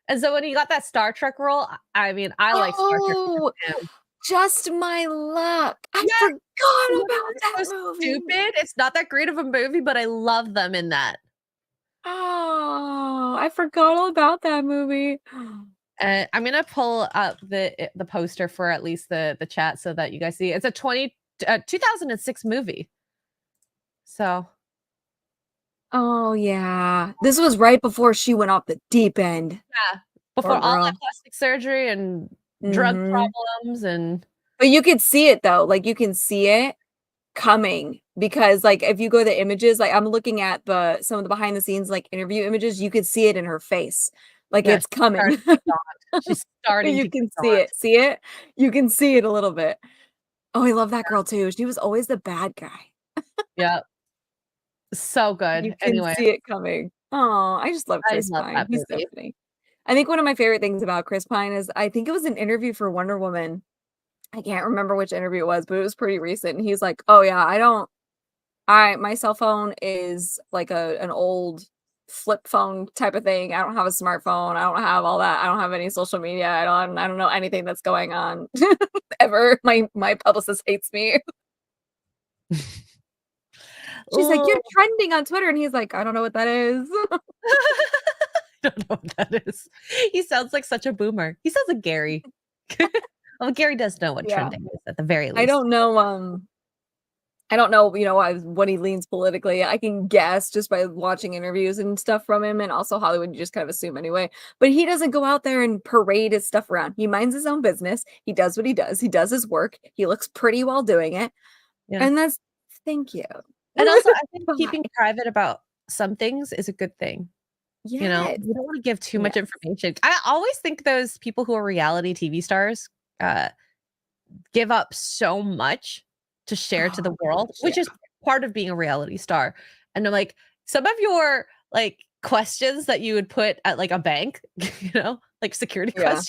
And so when he got that Star Trek role, I mean, I like Star Trek. Just My Luck. I forgot about that movie. Stupid. It's not that great of a movie, but I love them in that. Oh, I forgot all about that movie. I'm gonna pull up the poster for at least the chat so that you guys see. It's a 2006 movie. So. Oh yeah, this was right before she went off the deep end. Yeah, before all that plastic surgery and drug problems and. But you could see it though, like you can see it coming, because like if you go to the images, like I'm looking at some of the behind the scenes like interview images, you could see it in her face, like it's coming. She's starting. You can see it. See it? You can see it a little bit. Oh, I love that girl too. She was always the bad guy. Yeah. So good. You can see it coming. Oh, I just love Chris Pine. He's so funny. I think one of my favorite things about Chris Pine is I think it was an interview for Wonder Woman. I can't remember which interview it was, but it was pretty recent. And he's like, "Oh yeah, my cell phone is like an old flip phone type of thing. I don't have a smartphone. I don't have all that. I don't have any social media. I don't know anything that's going on ever. My publicist hates me." She's like, "You're trending on Twitter." And he's like, "I don't know what that is." I don't know what that is. He sounds like such a boomer. He sounds like Gary. Well, Gary does know what trending is at the very least. I don't know, what he leans politically. I can guess just by watching interviews and stuff from him, and also Hollywood, you just kind of assume anyway. But he doesn't go out there and parade his stuff around. He minds his own business. He does what he does. He does his work. He looks pretty while doing it. Yeah. And thank you. And also, I think keeping private about some things is a good thing. Yes. You know, you don't want to give too much information. I always think those people who are reality TV stars give up so much to share to the world, which is part of being a reality star. And I'm like, some of your like questions that you would put at like a bank, you know, like security questions,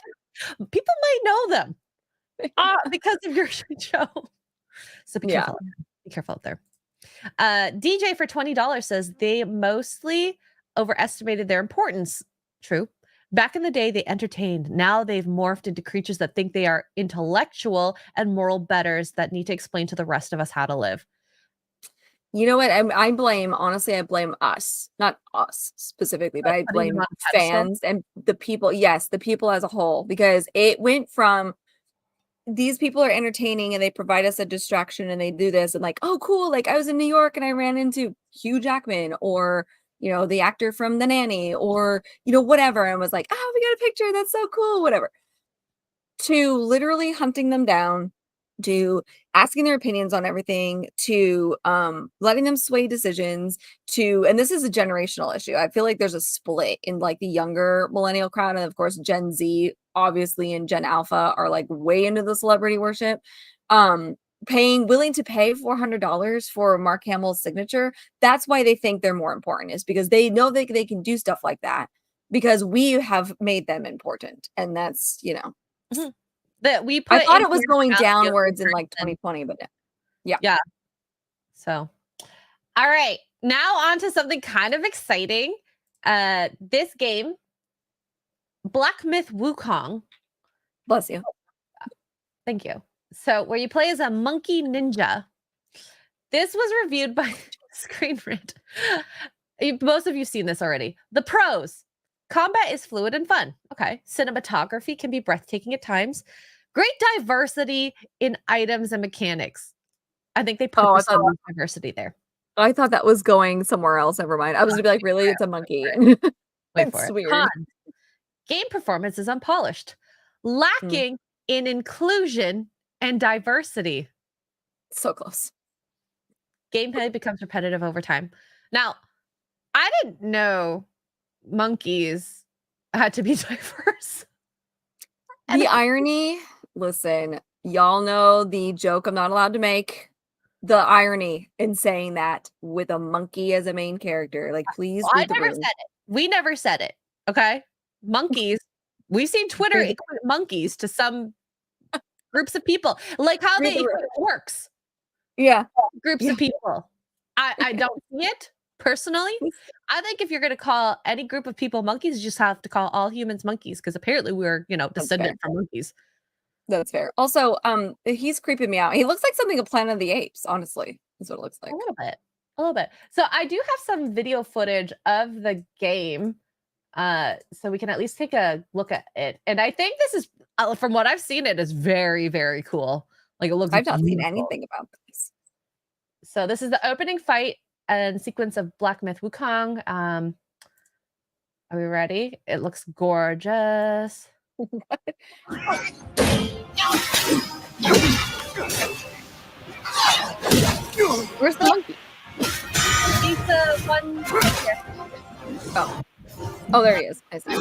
people might know them because of your show. So be careful. Be careful out there. DJ for $20 says they mostly overestimated their importance. True. Back in the day, they entertained. Now they've morphed into creatures that think they are intellectual and moral betters that need to explain to the rest of us how to live. You know what? I blame, honestly, I blame us, not us specifically, but I Putting them blame on a pedestal. fans and the people. Yes, the people as a whole, because it went from these people are entertaining and they provide us a distraction and they do this and like, oh, cool. Like I was in New York and I ran into Hugh Jackman or, you know, the actor from The Nanny or, you know, whatever. And was like, oh, we got a picture. That's so cool. Whatever. To literally hunting them down, to asking their opinions on everything, to letting them sway decisions, to, and this is a generational issue. I feel like there's a split in like the younger millennial crowd, and of course Gen Z obviously and Gen Alpha are like way into the celebrity worship. Willing to pay $400 for Mark Hamill's signature. That's why they think they're more important, is because they know they can do stuff like that because we have made them important. And that's, you know, that we put. I thought it was going downwards in like 2020, but yeah. So, all right, now on to something kind of exciting. This game, Black Myth Wukong. Bless you. Thank you. So, where you play as a monkey ninja. This was reviewed by Screen Rant. Most of you seen this already. The pros. Combat is fluid and fun. Okay. Cinematography can be breathtaking at times. Great diversity in items and mechanics. I think they purposely used diversity there. I thought that was going somewhere else. Never mind. I was gonna be like, really? It's a monkey. Wait for it. Weird. Con. Game performance is unpolished. Lacking in inclusion and diversity. So close. Gameplay becomes repetitive over time. Now, I didn't know monkeys had to be diverse. The irony, listen, y'all know the joke I'm not allowed to make. The irony in saying that with a monkey as a main character. Like, please. Well, I never said it. We never said it. Okay. Monkeys. We've seen Twitter equate monkeys to some groups of people. Like how they equate orcs. Yeah. Groups of people. I don't see it personally. I think if you're going to call any group of people monkeys, you just have to call all humans monkeys because apparently we're, descendant from monkeys. That's fair. Also, he's creeping me out. He looks like something of Planet of the Apes, honestly. That's what it looks like. A little bit. So I do have some video footage of the game. So we can at least take a look at it. And I think this is, from what I've seen, it is very, very cool. Like it looks I've not seen anything about this. So this is the opening fight and sequence of Black Myth Wukong. Are we ready? It looks gorgeous. Where's the monkey? He's the one here. Oh, there he is. I see.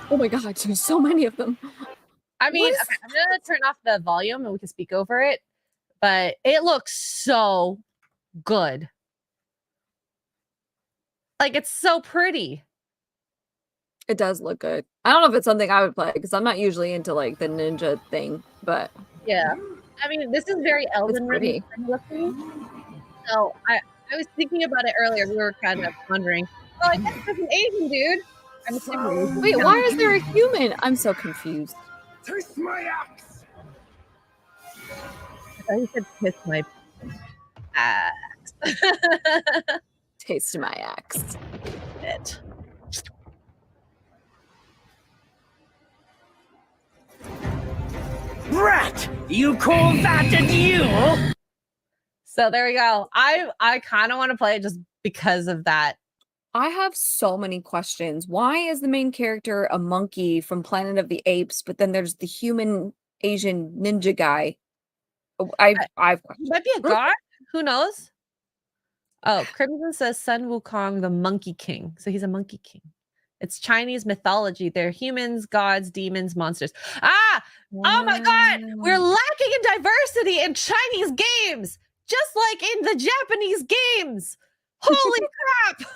Oh my god, there's so many of them. I mean, okay, I'm gonna turn off the volume and we can speak over it, but it looks so good. Like it's so pretty. It does look good. I don't know if it's something I would play because I'm not usually into like the ninja thing, but yeah. I mean, this is very Elden Ring looking. So I was thinking about it earlier. We were kind of wondering. Oh, I guess there's an Asian dude. I'm assuming. Wait, why is there a human? I'm so confused. Taste my axe. I thought you said kiss my axe. Taste my axe. It. Rat! You call that a duel? So there we go. I kind of want to play it just because of that. I have so many questions. Why is the main character a monkey from Planet of the Apes, but then there's the human Asian ninja guy? I've questions. Might be a god. Who knows? Oh, Crimson says Sun Wukong, the Monkey King. So he's a Monkey King. It's Chinese mythology. They're humans, gods, demons, monsters. Ah! Oh my God! We're lacking in diversity in Chinese games, just like in the Japanese games. Holy crap!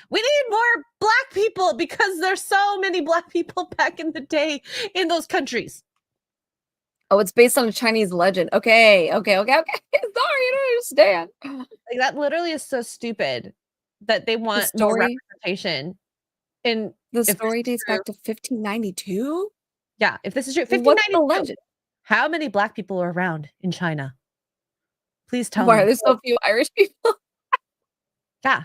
We need more Black people because there's so many Black people back in the day in those countries. Oh, it's based on a Chinese legend. Okay. Sorry, I don't understand. Like that literally is so stupid that they want more story- representation. In The if this story is dates true- back to 1592. Yeah, if this is true, What's the 1592. legend? How many Black people are around in China? Please tell Why are me. there so few Irish people? Yeah.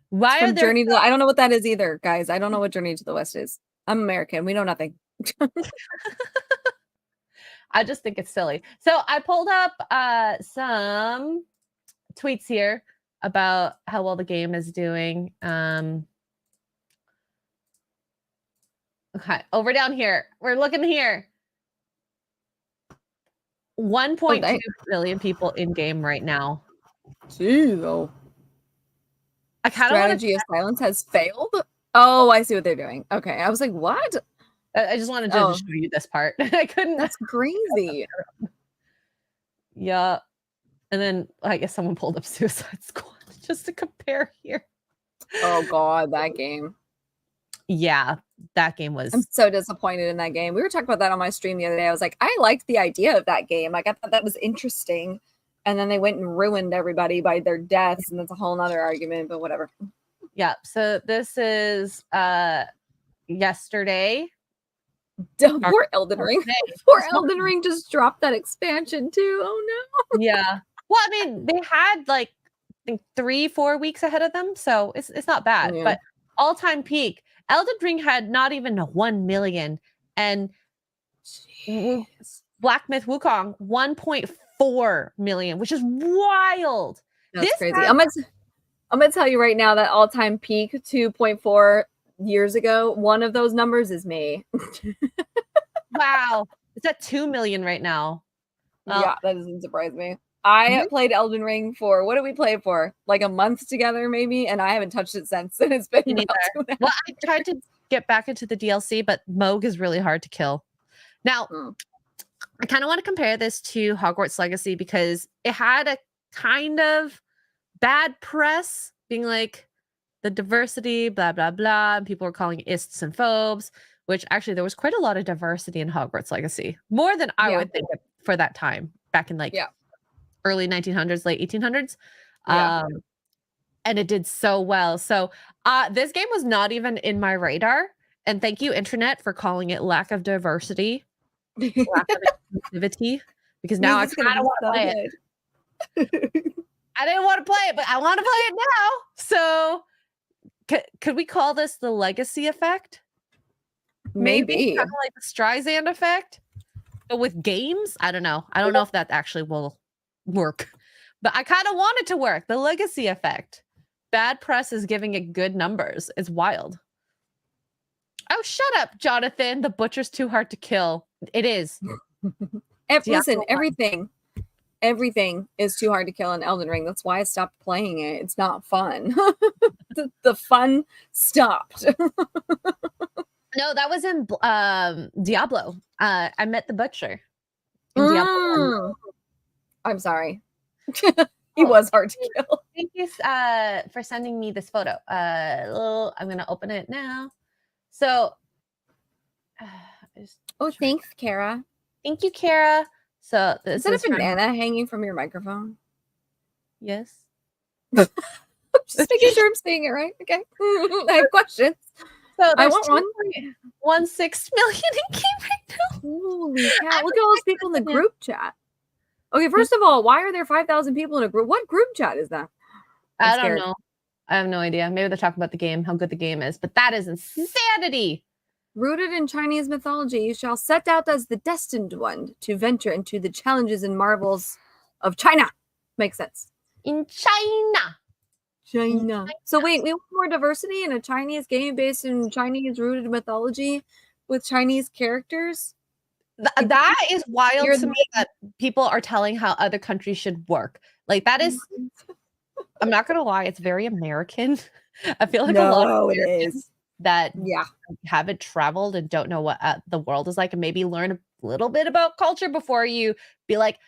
Why are From there? Journey to I don't know what that is either, guys. I don't know what Journey to the West is. I'm American. We know nothing. I just think it's silly. So I pulled up some tweets here about how well the game is doing. Okay, over down here. We're looking here. 1.2 billion people in game right now. Jeez. I kind of want to. Strategy of silence has failed. Oh, I see what they're doing. Okay, I was like, what? I just wanted to Oh. show you this part. I couldn't. That's crazy. Yeah. And then I guess someone pulled up Suicide Squad just to compare here. Oh God, that game. Yeah, that game was. I'm so disappointed in that game. We were talking about that on my stream the other day. I was like, I liked the idea of that game. Like, I thought that was interesting. And then they went and ruined everybody by their deaths, and that's a whole nother argument, but whatever. Yeah. So this is yesterday. Poor Elden Ring. Poor Elden Ring just dropped that expansion too. Oh no. Yeah. Well, I mean, they had like I think 3-4 weeks ahead of them, so it's not bad. Yeah. But all-time peak, Elden Ring had not even 1 million, and Black Myth Wukong 1.4 million, which is wild. That's This crazy. has- I'm gonna tell you right now that all-time peak 2.4 years ago, one of those numbers is me. Wow, it's at 2 million right now. Yeah, that doesn't surprise me. I played Elden Ring for, what did we play it for? Like a month together, maybe, and I haven't touched it since. And it's been Me about neither. 2.5 Well, I tried to get back into the DLC, but Moog is really hard to kill. Now, I kind of want to compare this to Hogwarts Legacy because it had a kind of bad press, being like the diversity, blah, blah, blah. And people were calling it ists and phobes, which actually there was quite a lot of diversity in Hogwarts Legacy. More than I would think for that time, back in like early 1900s, late 1800s. And it did so well. So this game was not even in my radar. And thank you, internet, for calling it lack of diversity, lack of inclusivity, because now I kind of want to play it. I didn't want to play it, but I want to play it now. So could we call this the legacy effect? Maybe. Kind of like the Streisand effect, but with games? I don't know. I don't know if that actually will work, but I kind of want it to work. The legacy effect. Bad press is giving it good numbers. It's wild. Oh, shut up, Jonathan. The butcher's too hard to kill. It is. Listen, everything is too hard to kill in Elden Ring. That's why I stopped playing it. It's not fun. the fun stopped. No, that was in Diablo. I met the butcher in Diablo. I'm sorry. He was hard to kill. Thank you for sending me this photo. I'm going to open it now. So, thanks, Kara. Thank you, Kara. So, this is that a banana hanging from your microphone? Yes. Just making sure I'm saying it right. Okay. I have questions. So I want 1.16 million in game right now. Holy cow. Look at all those people in the group chat. Okay, first of all, why are there 5,000 people in a group? What group chat is that? I don't know. I have no idea. Maybe they're talking about the game, how good the game is, but that is insanity. Rooted in Chinese mythology, you shall set out as the destined one to venture into the challenges and marvels of China. Makes sense. In China. So wait, we want more diversity in a Chinese game based in Chinese rooted mythology with Chinese characters? That is wild to me that people are telling how other countries should work. Like that is, I'm not going to lie, it's very American I feel like a lot of No, it Americans is. that Yeah. haven't traveled and don't know what the world is like, and maybe learn a little bit about culture before you be like,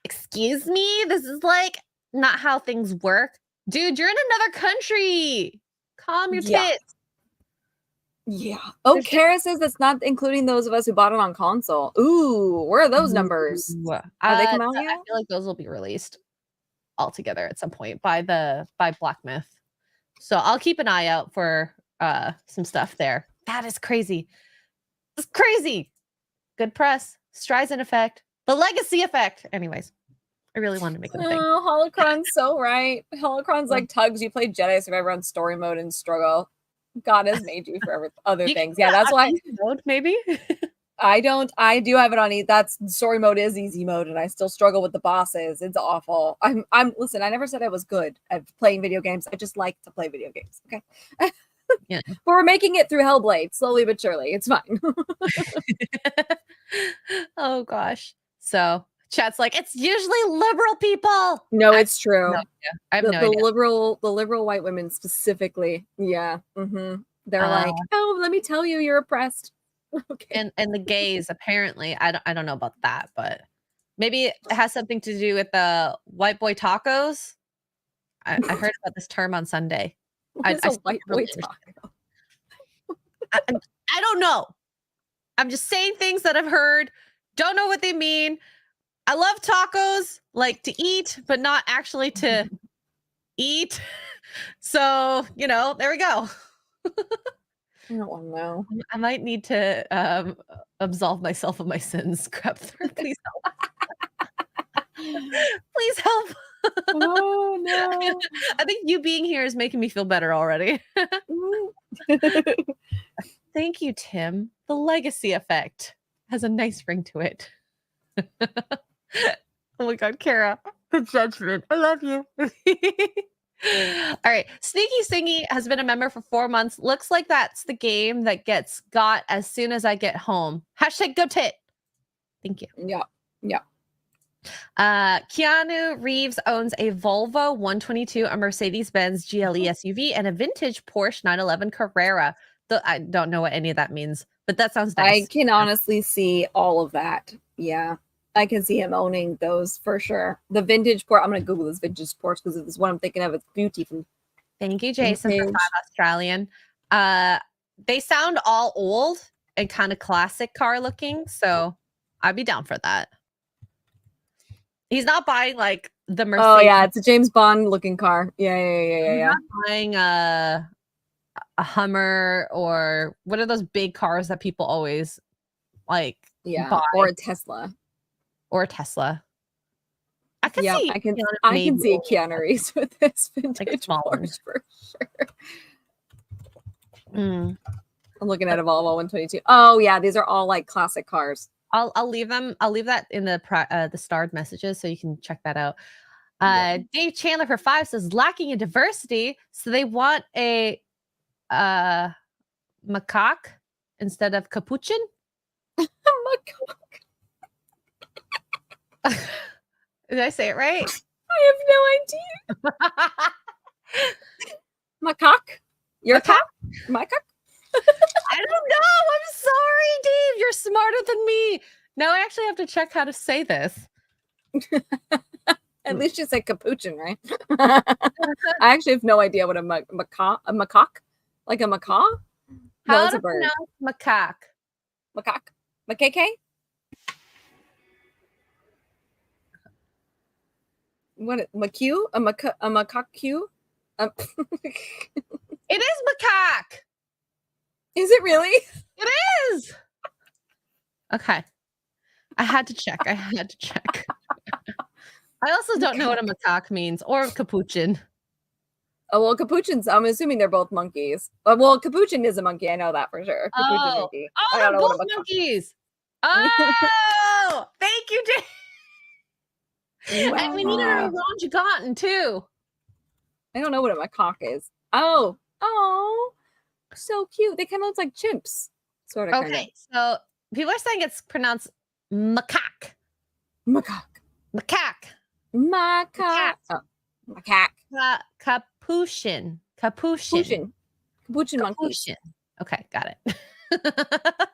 excuse me, this is like not how things work. Dude, you're in another country. Calm your Yeah. tits. Yeah. Oh, Kara says that's not including those of us who bought it on console. Ooh, where are those numbers? Ooh. Have they come out I yet? feel like those will be released all together at some point by Black Myth. So I'll keep an eye out for some stuff there. That is crazy. It's crazy. Good press. Streisand effect. The legacy effect. Anyways, I really wanted to make it a thing. Oh, Holocron's so right. Holocron's like Tuggs. You play Jedi Survivor on story mode and struggle. God has made you for other You things. can Yeah, put it that's on why easy mode, maybe. I do have it on that's story mode is easy mode, and I still struggle with the bosses. It's awful. I'm listen, I never said I was good at playing video games. I just like to play video games. Okay. Yeah. But we're making it through Hellblade slowly but surely. It's fine. Oh gosh. So chat's like, it's usually liberal people. No, it's true. I have no the idea. liberal white women specifically. Yeah. They're like, oh, let me tell you, you're oppressed. Okay. And the gays, apparently, I don't know about that, but maybe it has something to do with the white boy tacos. I heard about this term on Sunday. What's a white boy taco? I don't know. I'm just saying things that I've heard. Don't know what they mean. I love tacos, like to eat, but not actually to eat. So, there we go. I don't want to know. I might need to absolve myself of my sins. Crap, please help. Please help. Oh no. I think you being here is making me feel better already. Thank you, Tim. The legacy effect has a nice ring to it. Oh my God, Kara, the judgment. I love you. All right. Sneaky Singy has been a member for 4 months. Looks like that's the game that gets got as soon as I get home. Hashtag go tit. Thank you. Yeah. Keanu Reeves owns a Volvo 122, a Mercedes-Benz GLE SUV, and a vintage Porsche 911 Carrera. I don't know what any of that means, but that sounds nice. I can honestly see all of that. Yeah. I can see him owning those for sure. The vintage Porsche. I'm going to Google this vintage Porsche because it's what I'm thinking of. It's beautiful. Thank you, Jason, for 5 Australian. They sound all old and kind of classic car looking, so I'd be down for that. He's not buying like the Mercedes. Oh yeah, it's a James Bond looking car. Yeah. He's not buying a Hummer or what are those big cars that people always like? Yeah, buy? or a Tesla. Or a Tesla. I can see. I can see Keanu Reeves with this vintage Porsche for sure. I'm looking at a Volvo 122. Oh yeah, these are all like classic cars. I'll leave them. I'll leave that in the starred messages so you can check that out. Dave Chandler for 5 says lacking in diversity, so they want a macaque instead of capuchin. Macaque. Did I say it right? I have no idea. Macaque? You're macaque? Macaque? I don't know. I'm sorry, Dave. You're smarter than me. Now I actually have to check how to say this. At least you said capuchin, right? I actually have no idea what a macaque, like a macaw? How it's to a bird. pronounce macaque? Macaque? Macaque? What? Macaque? A macaque? It is macaque. Is it really? It is. Okay. I had to check. I also don't know what a macaque means or capuchin. Oh, well, capuchins, I'm assuming they're both monkeys. Well, capuchin is a monkey. I know that for sure. Capuchin monkey. Oh, they're both monkeys. Oh, thank you, Dave. Wow. And we needed a Ron Gigantin too. I don't know what a macaque is. Oh, so cute. They kind of look like chimps. Sort of. Okay, so people are saying it's pronounced macaque. Macaque. Macaque. Macaque. Oh, macaque. Capuchin. Capuchin monkeys. Capuchin. Okay, got it.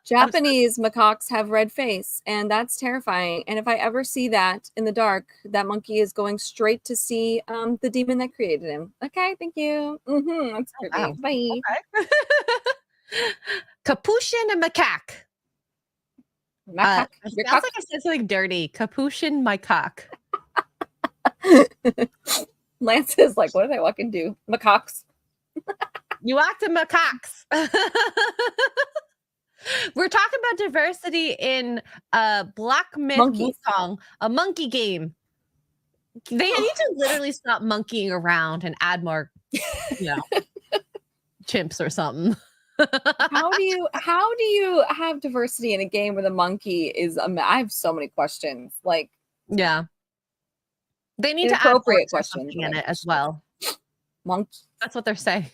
Japanese macaques have red face, and that's terrifying. And if I ever see that in the dark, that monkey is going straight to see the demon that created him. Okay, thank you. That's creepy. Wow. Bye. Okay. Capuchin and macaque. Macaque. It sounds like I said something dirty. Capuchin, my cock. Lance is like, what did I fucking do? Macaques. You acted macaques. We're talking about diversity in Black Myth Monkeys. Wukong, a monkey game. They need to literally stop monkeying around and add more, chimps or something. How do you have diversity in a game where the monkey is I have so many questions. Like, yeah. They need to add inappropriate horse or something questions, in like- it as well. monkey. That's what they're saying.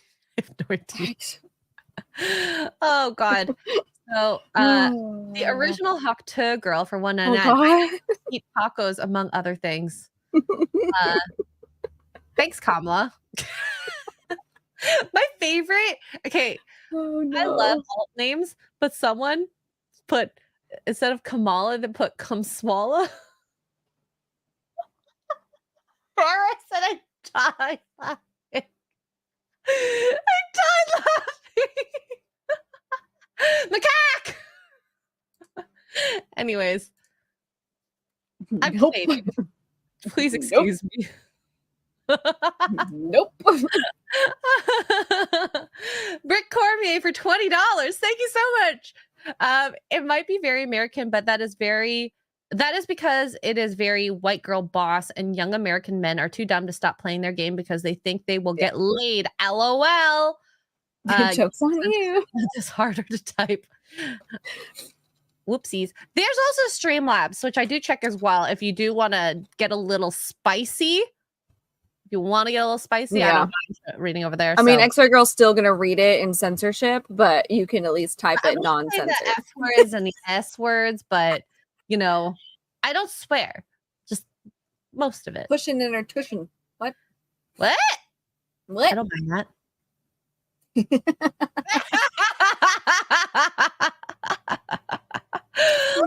Right. Oh God. So the original Xray Girl for one Oh, and God. eat tacos among other things. Thanks, Kamala. My favorite. Okay, Oh, no. I love alt names, but someone put instead of Kamala, they put Kamswala. Sarah said I died laughing. I died laughing. Macaque. Anyways, I'm Nope. Canadian. Please excuse me. Nope. Brick Cormier for $20. Thank you so much. It might be very American, but that is because it is very white girl boss, and young American men are too dumb to stop playing their game because they think they will get laid. LOL. Joke's on you. It's harder to type. Whoopsies. There's also Streamlabs, which I do check as well. If you do want to get a little spicy, I don't mind reading over there. I mean, Xray Girl's still gonna read it in censorship, but you can at least type it non-censored. The F words and the S words, but I don't swear. Just most of it. Pushing in or tushing. What? What? What? I don't mind that.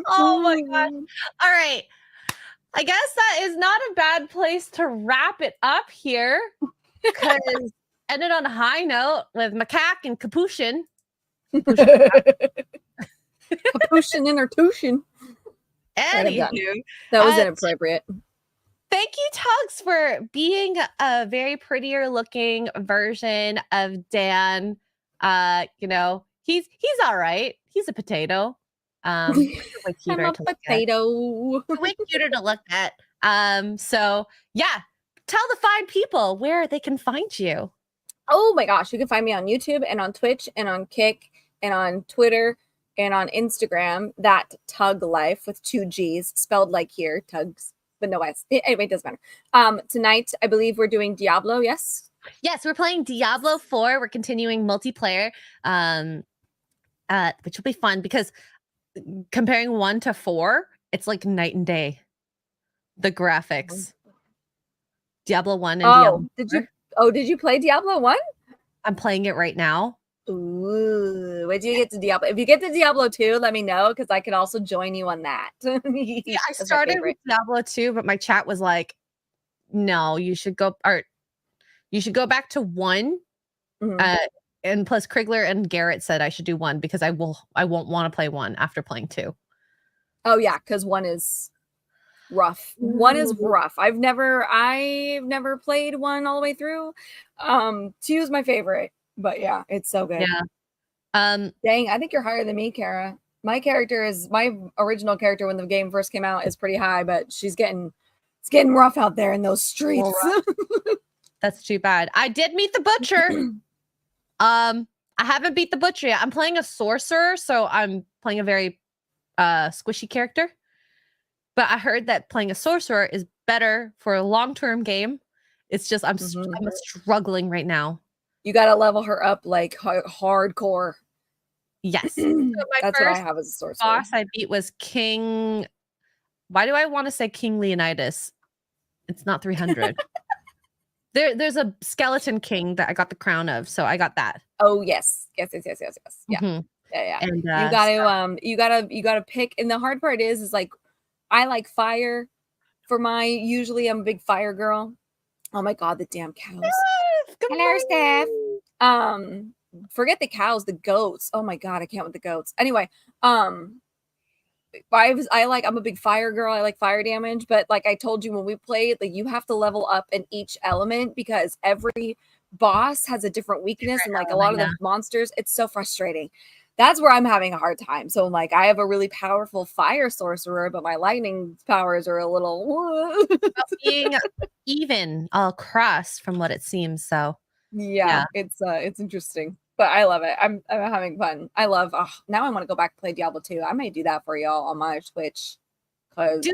Oh my gosh. All right. I guess that is not a bad place to wrap it up here, because ended on a high note with Macaque and Capuchin. Capuchin in or tushing. Anywho, That was inappropriate. thank you, Tuggs, for being a very prettier looking version of Dan. He's all right. He's a potato. Way cuter I'm a to look at. potato. Way cuter to look at. So yeah, tell the fine people where they can find you. Oh my gosh, you can find me on YouTube and on Twitch and on Kick and on Twitter and on Instagram. That Tug Life with 2 G's spelled like here, Tuggs, but no S. Anyway, it doesn't matter. Tonight, I believe we're doing Diablo. Yes. Yes, we're playing Diablo 4. We're continuing multiplayer, which will be fun because comparing 1 to 4, it's like night and day. The graphics. Diablo 1 and Diablo 4. Did you play Diablo 1? I'm playing it right now. Ooh, wait till you get to Diablo. If you get to Diablo 2, let me know, because I can also join you on that. Yeah, I started with Diablo 2, but my chat was like, no, you should go back to 1. Mhm. And plus Krigler and Garrett said I should do 1 because I won't want to play 1 after playing 2. Oh yeah, because 1 is rough. 1 is rough. I've never played 1 all the way through. 2 is my favorite, but yeah, it's so good. Yeah. Dang, I think you're higher than me, Kara. My original character when the game first came out is pretty high, but it's getting rough out there in those streets. That's too bad. I did meet the butcher. I haven't beat the butcher yet. I'm playing a sorcerer, so I'm playing a very squishy character. But I heard that playing a sorcerer is better for a long-term game. It's just I'm struggling right now. You got to level her up like hardcore. Yes. So That's what I have as a sorcerer. Boss I beat was King. Why do I want to say King Leonidas? It's not 300. There's a skeleton king that I got the crown of, so I got that. Oh yes. Yeah. Mhm. Yeah. And You gotta pick. And the hard part is like I like fire for usually I'm a big fire girl. Oh my god, the damn cows. Hello, Steph. Forget the cows, the goats. Oh my god, I can't with the goats. Anyway, I'm a big fire girl. I like fire damage, but like I told you when we played, like you have to level up in each element because every boss has a different weakness, and like a lot of the monsters, it's so frustrating. That's where I'm having a hard time. So like I have a really powerful fire sorcerer, but my lightning powers are a little being even all cross from what it seems. So yeah. It's interesting. But I love it. I'm having fun. I love now I want to go back and play Diablo 2. I may do that for y'all on my Twitch. Because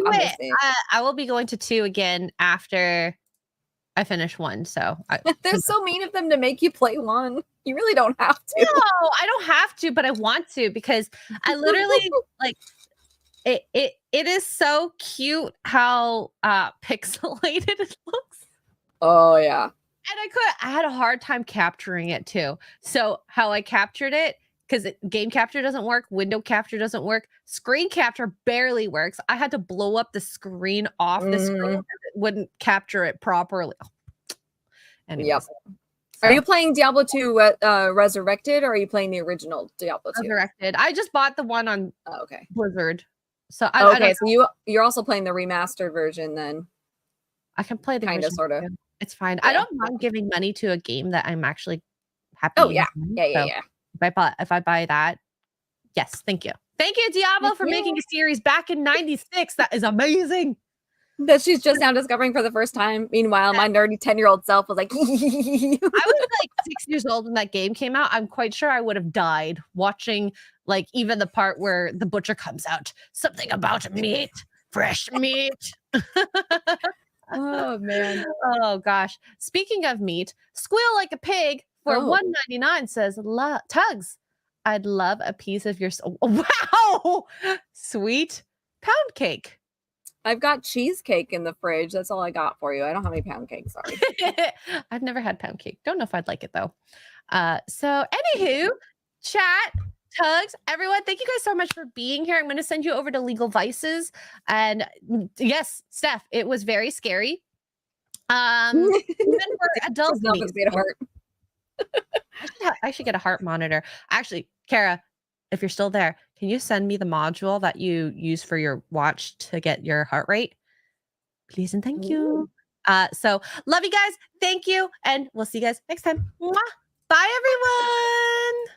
I will be going to 2 again after I finish 1. So they're so mean of them to make you play 1. You really don't have to. No, I don't have to, but I want to because I literally like it is so cute how pixelated it looks. Oh yeah. And I had a hard time capturing it too. So how I captured it, because game capture doesn't work, window capture doesn't work, screen capture barely works. I had to blow up the screen off the screen because it wouldn't capture it properly. Anyways, yep. So. Are you playing Diablo 2 Resurrected, or are you playing the original Diablo 2? Resurrected. I just bought the one on Blizzard. So so you're also playing the remastered version then. I can play the kind of sort of. It's fine. Yeah. I don't mind giving money to a game that I'm actually happy. Oh yeah. Yeah. If I buy that, yes, thank you. Thank you, Diablo, for making a series back in '96. That is amazing. That she's just now discovering for the first time. Meanwhile, my nerdy 10-year-old self was like, I was like 6 years old when that game came out. I'm quite sure I would have died watching like even the part where the butcher comes out. Something about meat, fresh meat. Oh man. Oh gosh. Speaking of meat, Squeal Like a Pig for $1.99 says, Tuggs, I'd love a piece of your wow. Sweet pound cake. I've got cheesecake in the fridge. That's all I got for you. I don't have any pound cake. Sorry. I've never had pound cake. Don't know if I'd like it though. So anywho, chat, Tuggs, everyone, thank you guys so much for being here. I'm going to send you over to Legal Vices. And yes, Steph, it was very scary. Even for adults. I should get a heart monitor. Actually, Kara, if you're still there, can you send me the module that you use for your watch to get your heart rate? Please and thank you. So love you guys. Thank you. And we'll see you guys next time. Mwah. Bye, everyone.